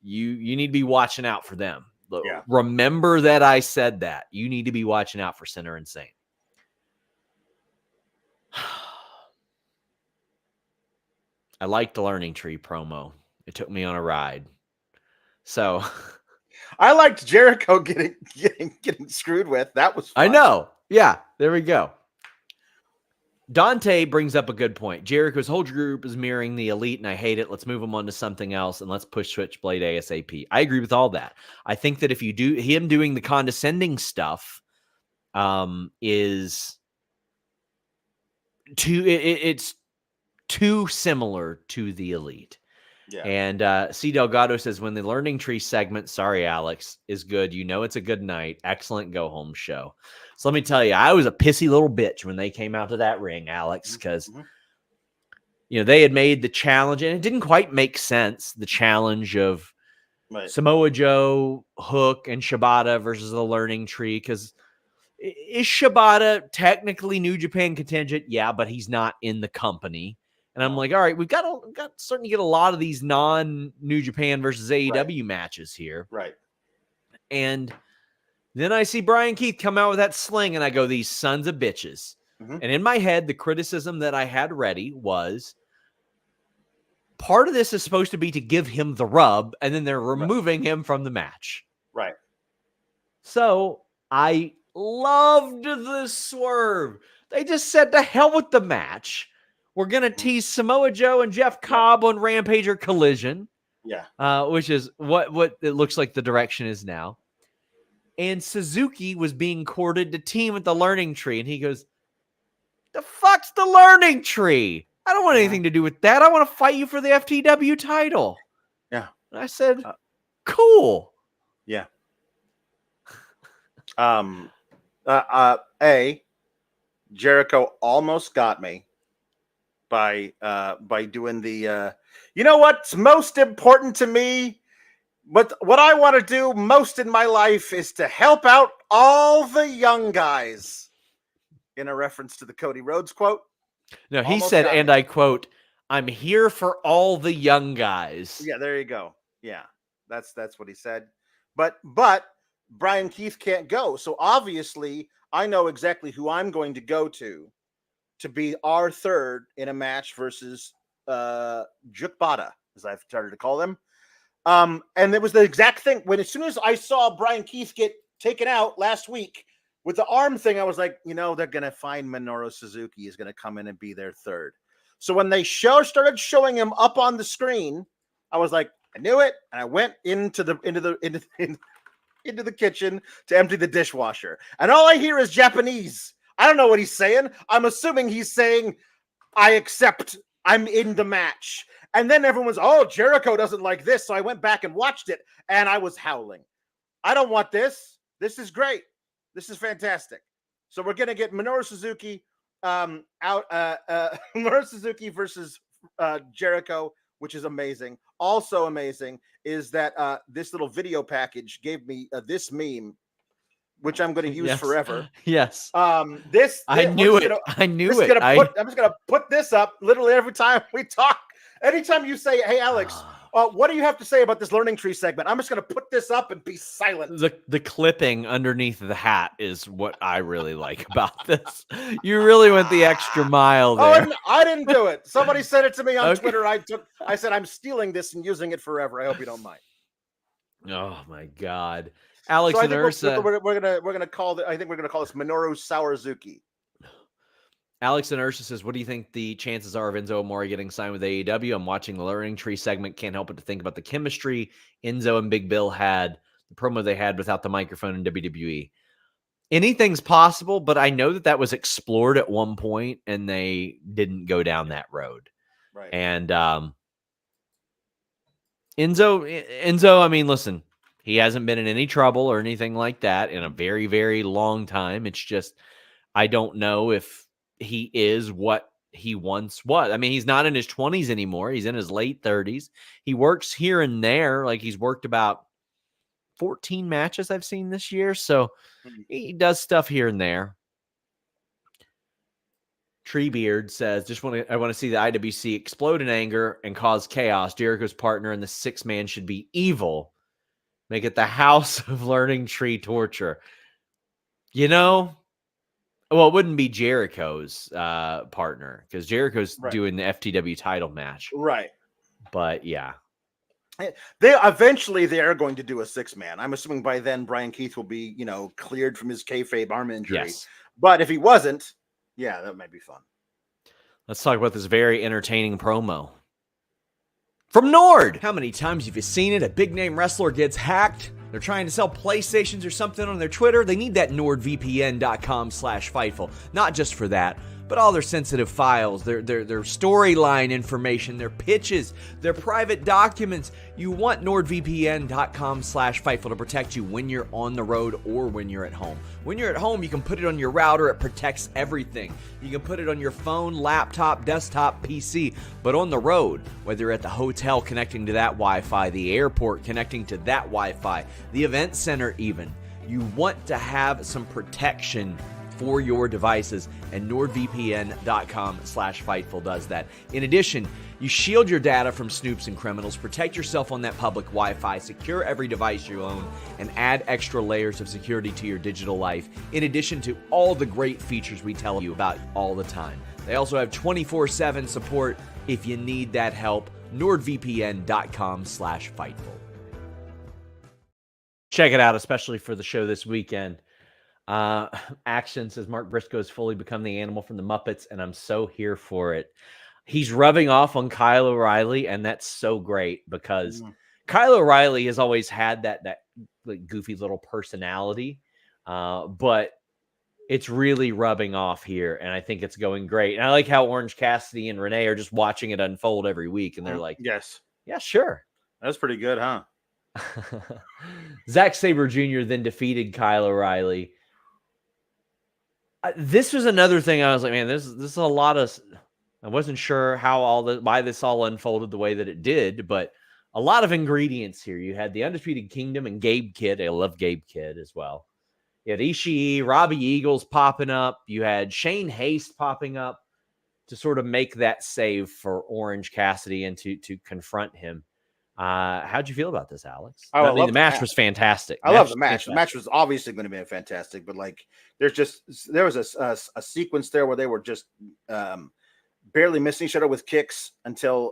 You need to be watching out for them. Yeah. Remember that I said that. You need to be watching out for Sinner Insane. I liked the Learning Tree promo. It took me on a ride. So I liked Jericho getting screwed with. That was fun. I know. Yeah, there we go. Dante brings up a good point. Jericho's whole group is mirroring the Elite, and I hate it. Let's move them on to something else, and let's push Switchblade ASAP. I agree with all that. I think that if you do him doing the condescending stuff, is too. It's too similar to the Elite. Yeah. And C. Delgado says, when the Learning Tree segment, sorry, Alex, is good, you know it's a good night. Excellent go-home show. So let me tell you, I was a pissy little bitch when they came out to that ring, Alex, because, you know, they had made the challenge, and it didn't quite make sense, the challenge of Samoa Joe, Hook, and Shibata versus the Learning Tree, because is Shibata technically New Japan contingent? Yeah, but he's not in the company. And I'm like, all right, we've got starting to get a lot of these non-New Japan versus AEW matches here. Right. And then I see Brian Keith come out with that sling, and I go, these sons of bitches. And in my head, the criticism that I had ready was, part of this is supposed to be to give him the rub, and then they're removing him from the match. Right. So I loved the swerve. They just said, to hell with the match. We're going to tease Samoa Joe and Jeff Cobb on Rampage or Collision. Yeah. Which is what it looks like the direction is now. And Suzuki was being courted to team with the Learning Tree. And he goes, the fuck's the Learning Tree? I don't want anything to do with that. I want to fight you for the FTW title. Yeah. And I said, cool. Yeah. Jericho almost got me by doing the you know what's most important to me, what I want to do most in my life is to help out all the young guys, in a reference to the Cody Rhodes quote. No, he said, and I quote, I'm here for all the young guys. Yeah, there you go. Yeah, that's what he said. But Brian Keith can't go, so obviously I know exactly who I'm going to go to be our third in a match versus Jukbata, as I've started to call them. And it was the exact thing. As soon as I saw Brian Keith get taken out last week with the arm thing, I was like, you know, they're going to find Minoru Suzuki is going to come in and be their third. So when they started showing him up on the screen, I was like, I knew it. And I went into the kitchen to empty the dishwasher. And all I hear is Japanese. I don't know what he's saying. I'm assuming he's saying, I accept, I'm in the match. And then everyone's, oh, Jericho doesn't like this. So I went back and watched it, and I was howling. I don't want this. This is great. This is fantastic. So we're going to get Minoru Suzuki Minoru Suzuki versus Jericho, which is amazing. Also amazing is that this little video package gave me this meme, which I'm going to use forever. Yes. I knew it. I'm just going to put this up literally every time we talk. Anytime you say, hey, Alex, what do you have to say about this Learning Tree segment? I'm just going to put this up and be silent. The clipping underneath the hat is what I really like about this. You really went the extra mile there. Oh, I didn't do it. Somebody said it to me on Twitter. I said, I'm stealing this and using it forever. I hope you don't mind. Oh my God. Alex so and Ursa. We're gonna call this Minoru Sourzuki. Alex and Ursa says, what do you think the chances are of Enzo Amore getting signed with AEW? I'm watching the Learning Tree segment. Can't help but to think about the chemistry Enzo and Big Bill had, the promo they had without the microphone in WWE. Anything's possible, but I know that was explored at one point and they didn't go down that road. Right. And Enzo, I mean, listen, he hasn't been in any trouble or anything like that in a very, very long time. It's just, I don't know if he is what he once was. I mean, he's not in his 20s anymore. He's in his late 30s. He works here and there. Like, he's worked about 14 matches I've seen this year. So he does stuff here and there. Treebeard says, I want to see the IWC explode in anger and cause chaos. Jericho's partner and the 6-man should be evil. Make it the house of learning tree torture. You know, well, it wouldn't be Jericho's partner because Jericho's doing the FTW title match. Right. But yeah. They are going to do a 6-man. I'm assuming by then Brian Keith will be, cleared from his kayfabe arm injury. Yes. But if he wasn't, yeah, that might be fun. Let's talk about this very entertaining promo from Nord. How many times have you seen it? A big name wrestler gets hacked. They're trying to sell PlayStations or something on their Twitter. They need that NordVPN.com/Fightful. Not just for that, but all their sensitive files, their storyline information, their pitches, their private documents. You want NordVPN.com/Fightful to protect you when you're on the road or when you're at home. When you're at home, you can put it on your router. It protects everything. You can put it on your phone, laptop, desktop, PC. But on the road, whether you're at the hotel connecting to that Wi-Fi, the airport connecting to that Wi-Fi, the event center even, you want to have some protection for your devices, and NordVPN.com/Fightful does that. In addition, you shield your data from snoops and criminals, protect yourself on that public Wi-Fi, secure every device you own, and add extra layers of security to your digital life, in addition to all the great features we tell you about all the time. They also have 24/7 support if you need that help. NordVPN.com/Fightful. Check it out, especially for the show this weekend. Action says Mark Briscoe has fully become the animal from the Muppets, and I'm so here for it. He's rubbing off on Kyle O'Reilly, and that's so great because Kyle O'Reilly has always had that like goofy little personality, but it's really rubbing off here, and I think it's going great. And I like how Orange Cassidy and Renee are just watching it unfold every week, and they're like, "Yes, yeah, sure." That's pretty good, huh? Zack Sabre Jr. then defeated Kyle O'Reilly. This was another thing I was like, man, this is a lot of. I wasn't sure why this all unfolded the way that it did, but a lot of ingredients here. You had the Undisputed Kingdom and Gabe Kidd. I love Gabe Kidd as well. You had Ishii, Robbie Eagles popping up. You had Shane Haste popping up to sort of make that save for Orange Cassidy and to confront him. How'd you feel about this, Alex? I mean, the match was fantastic. I love the match. The match was obviously going to be fantastic, but like, there was a sequence there where they were just barely missing each other with kicks until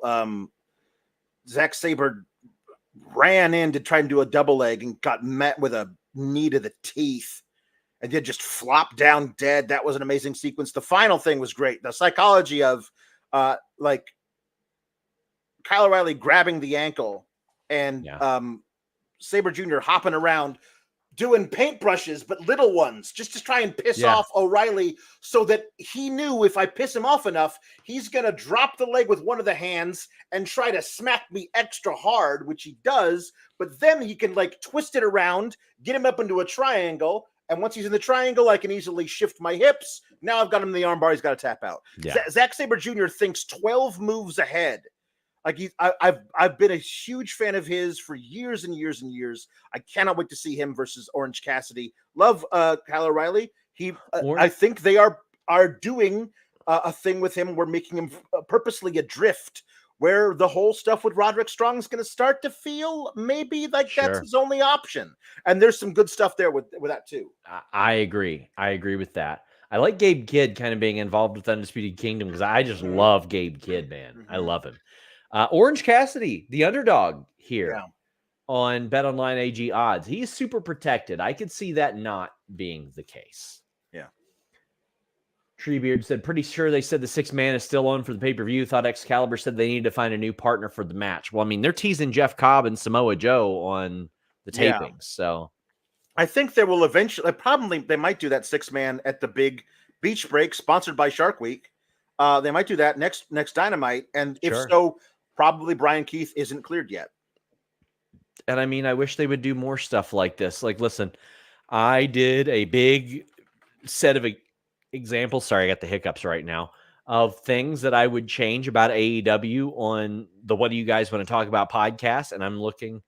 Zack Sabre ran in to try and do a double leg and got met with a knee to the teeth and then just flopped down dead. That was an amazing sequence. The final thing was great. The psychology of like Kyle O'Reilly grabbing the ankle and Sabre Jr. hopping around doing paintbrushes, but little ones, just to try and piss off O'Reilly so that he knew if I piss him off enough, he's going to drop the leg with one of the hands and try to smack me extra hard, which he does. But then he can like twist it around, get him up into a triangle. And once he's in the triangle, I can easily shift my hips. Now I've got him in the armbar. He's got to tap out. Yeah. Zack Sabre Jr. thinks 12 moves ahead. Like I've been a huge fan of his for years and years and years. I cannot wait to see him versus Orange Cassidy. Love Kyle O'Reilly. I think they are doing a thing with him. We're making him purposely adrift, where the whole stuff with Roderick Strong is going to start to feel maybe like that's his only option. And there's some good stuff there with that too. I agree. I agree with that. I like Gabe Kidd kind of being involved with Undisputed Kingdom because I just love Gabe Kidd, man. I love him. Orange Cassidy, the underdog here on BetOnline AG odds. He's super protected. I could see that not being the case. Yeah. Treebeard said, pretty sure they said the 6-man is still on for the pay-per-view. Thought Excalibur said they needed to find a new partner for the match. Well, I mean, they're teasing Jeff Cobb and Samoa Joe on the tapings. So I think there will eventually, they might do that 6-man at the big beach break sponsored by Shark Week. They might do that next Dynamite. And if so, probably Brian Keith isn't cleared yet. And I mean, I wish they would do more stuff like this. Like, listen, I did a big set of examples. Sorry, I got the hiccups right now of things that I would change about AEW on the What Do You Guys Want to Talk About podcast. And I'm looking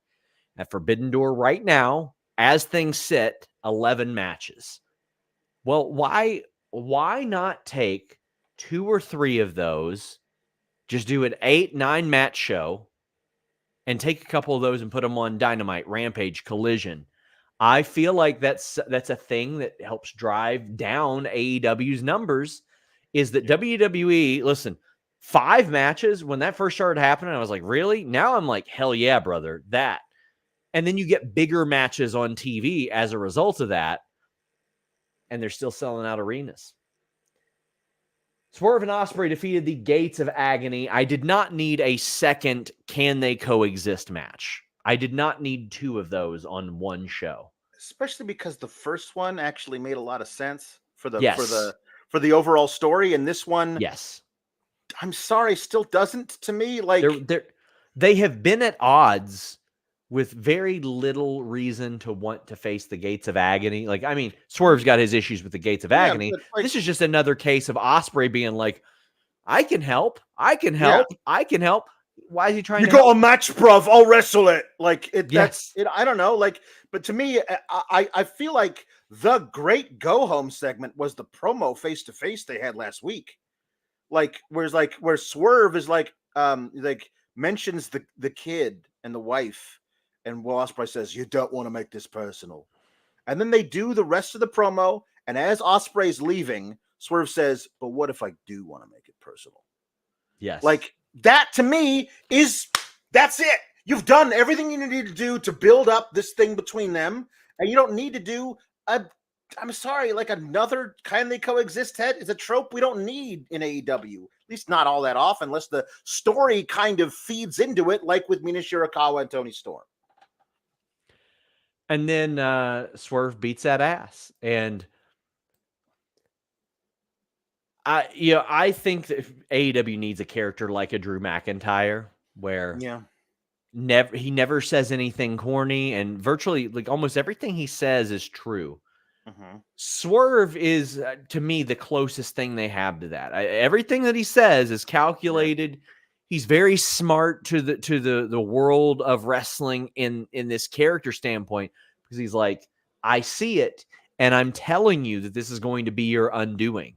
at Forbidden Door right now as things sit, 11 matches. Well, why not take 2 or 3 of those? Just do an 8-9 match show and take a couple of those and put them on Dynamite, Rampage, Collision. I feel like that's a thing that helps drive down AEW's numbers, is that WWE, listen, 5 matches, when that first started happening, I was like, really? Now I'm like, hell yeah, brother, that. And then you get bigger matches on TV as a result of that, and they're still selling out arenas. Swerve and Ospreay defeated the Gates of Agony. I did not need a second can they coexist match. I did not need 2 of those on one show. Especially because the first one actually made a lot of sense for the Yes. for the overall story, and this one, yes, I'm sorry, still doesn't to me. Like they have been at odds with very little reason to want to face the Gates of Agony. Like, I mean, Swerve's got his issues with the Gates of Agony. Like, this is just another case of Ospreay being like, I can help. I can help. I can help. Why is he trying to got a match, bruv? I'll wrestle it. Like Yes. I don't know. Like, but to me, I feel like the great go home segment was the promo face to face they had last week. Like, where Swerve is like mentions the kid and the wife, and Will Ospreay says, "You don't want to make this personal," and then they do the rest of the promo. And as Ospreay's leaving, Swerve says, "But what if I do want to make it personal?" Yes. Like, that to me that's it. You've done everything you need to do to build up this thing between them, and you don't need to do I'm sorry, like another Can They Coexist head is a trope we don't need in AEW. At least not all that often, unless the story kind of feeds into it, like with Mina Shirakawa and Toni Storm. And then Swerve beats that ass. And I think that AEW needs a character like a Drew McIntyre, where he never says anything corny, and virtually like almost everything he says is true. Mm-hmm. Swerve is to me the closest thing they have to that. Everything that he says is calculated. Right. He's very smart to the world of wrestling in this character standpoint, because he's like, I see it, and I'm telling you that this is going to be your undoing.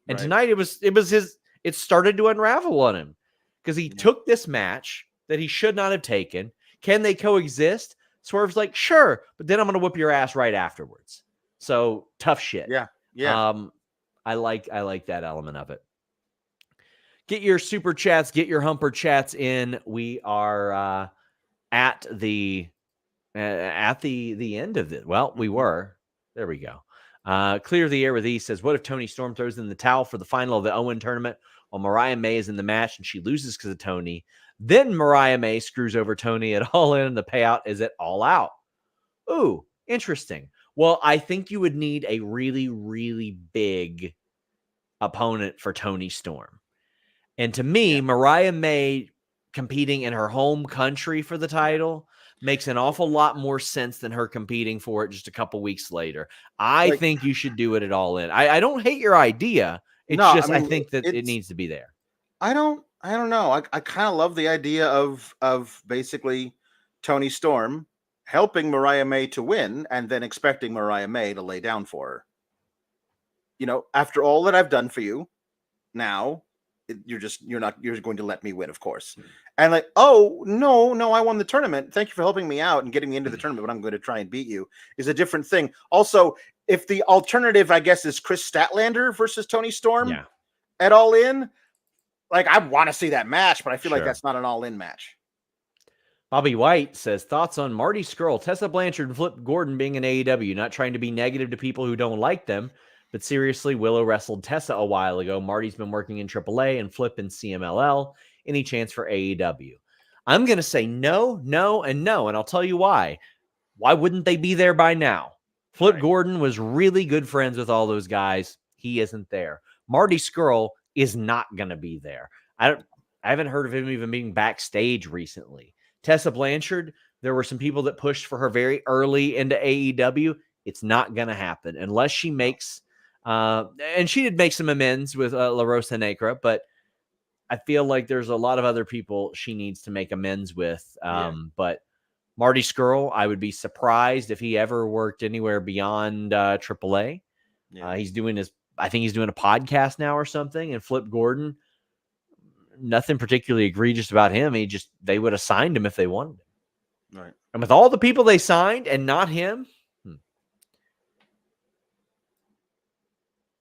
And tonight it started to unravel on him, because he took this match that he should not have taken. Can they coexist? Swerve's like, sure, but then I'm going to whip your ass right afterwards. So tough shit. Yeah. I like that element of it. Get your super chats, get your humper chats in. We are at the end of it. Well, we were. There we go. Clear the air with E says, what if Toni Storm throws in the towel for the final of the Owen tournament while Mariah May is in the match and she loses because of Toni? Then Mariah May screws over Toni at All In, and the payout is at All Out. Ooh, interesting. Well, I think you would need a really, really big opponent for Toni Storm. And to me, Mariah May competing in her home country for the title makes an awful lot more sense than her competing for it just a couple weeks later. I think you should do it at All In. I don't hate your idea. It's I think that it needs to be there. I don't know. I kind of love the idea of basically Toni Storm helping Mariah May to win and then expecting Mariah May to lay down for her. You know, after all that I've done for you, now you're going to let me win, of course. And like, oh, no, I won the tournament. Thank you for helping me out and getting me into the tournament, but I'm going to try and beat you is a different thing. Also, if the alternative, I guess, is Chris Statlander versus Toni Storm at All In, like, I want to see that match, but I feel like that's not an All In match. Bobby White says, thoughts on Marty Scurll, Tessa Blanchard, and Flip Gordon being in AEW. Not trying to be negative to people who don't like them, but seriously, Willow wrestled Tessa a while ago. Marty's been working in AAA and Flip in CMLL. Any chance for AEW? I'm going to say no, and no, and I'll tell you why. Why wouldn't they be there by now? Flip Gordon was really good friends with all those guys. He isn't there. Marty Scurll is not going to be there. I haven't heard of him even being backstage recently. Tessa Blanchard, there were some people that pushed for her very early into AEW. It's not going to happen unless she makes, and she did make some amends with La Rosa Negra, but I feel like there's a lot of other people she needs to make amends with. But Marty Scurll, I would be surprised if he ever worked anywhere beyond AAA. I think he's doing a podcast now or something. And Flip Gordon, nothing particularly egregious about him. They would have signed him if they wanted him. Right. And with all the people they signed and not him.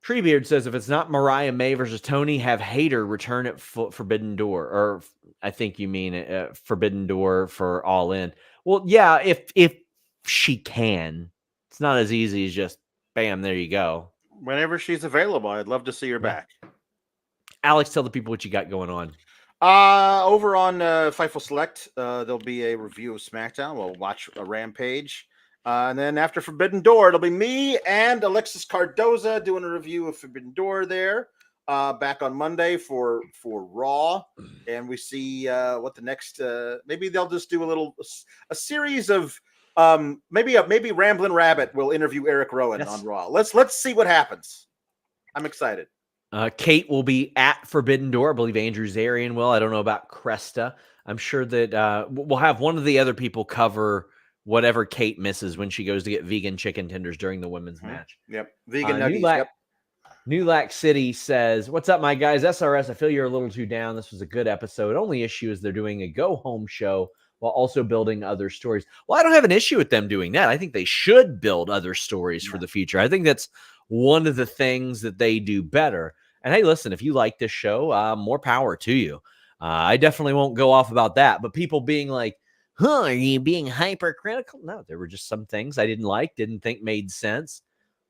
Treebeard says, if it's not Mariah May versus Toni, have Hayter return at Forbidden Door. Or I think you mean Forbidden Door for All In. Well, yeah, if she can. It's not as easy as just, bam, there you go. Whenever she's available, I'd love to see her back. Alex, tell the people what you got going on. Over on Fightful Select, there'll be a review of SmackDown. We'll watch a Rampage. And then after Forbidden Door, it'll be me and Alexis Cardoza doing a review of Forbidden Door there. Back on Monday for Raw. And we see what the next maybe they'll just do a series of maybe Ramblin' Rabbit will interview Eric Rowan on Raw. Let's see what happens. I'm excited. Kate will be at Forbidden Door. I believe Andrew Zarian will. I don't know about Cresta. I'm sure that we'll have one of the other people cover whatever Kate misses when she goes to get vegan chicken tenders during the women's match. Yep. Vegan nuggets. New Lack City says, what's up, my guys? SRS, I feel you're a little too down. This was a good episode. Only issue is they're doing a go-home show while also building other stories. Well, I don't have an issue with them doing that. I think they should build other stories for the future. I think that's one of the things that they do better. And hey, listen, if you like this show, more power to you. I definitely won't go off about that. But people being like, are you being hypercritical? No, there were just some things I didn't think made sense,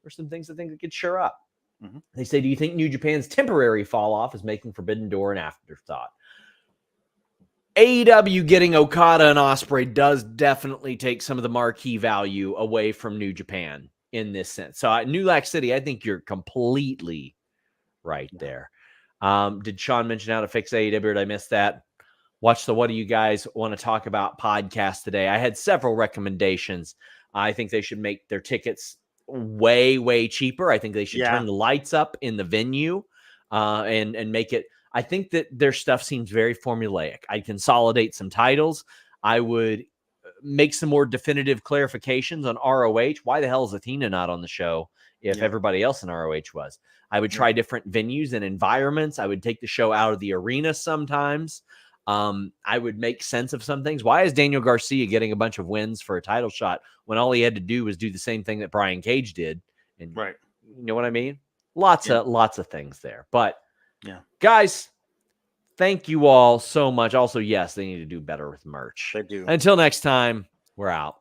or some things I think we could shore up. Mm-hmm. They say, do you think New Japan's temporary fall off is making Forbidden Door an afterthought? AEW getting Okada and Ospreay does definitely take some of the marquee value away from New Japan in this sense. So New Lack City, I think you're completely right there. Did Sean mention how to fix AEW, or did I miss that? Watch the What Do You Guys Want to Talk About podcast today. I had several recommendations. I think they should make their tickets way, way cheaper. I think they should turn the lights up in the venue and make it. I think that their stuff seems very formulaic. I'd consolidate some titles. I would make some more definitive clarifications on ROH. Why the hell is Athena not on the show if everybody else in ROH was? I would try different venues and environments. I would take the show out of the arena sometimes. I would make sense of some things. Why is Daniel Garcia getting a bunch of wins for a title shot when all he had to do was do the same thing that Brian Cage did? And you know what I mean? Lots of things there. But guys, thank you all so much. Also, yes, they need to do better with merch. They do. Until next time, we're out.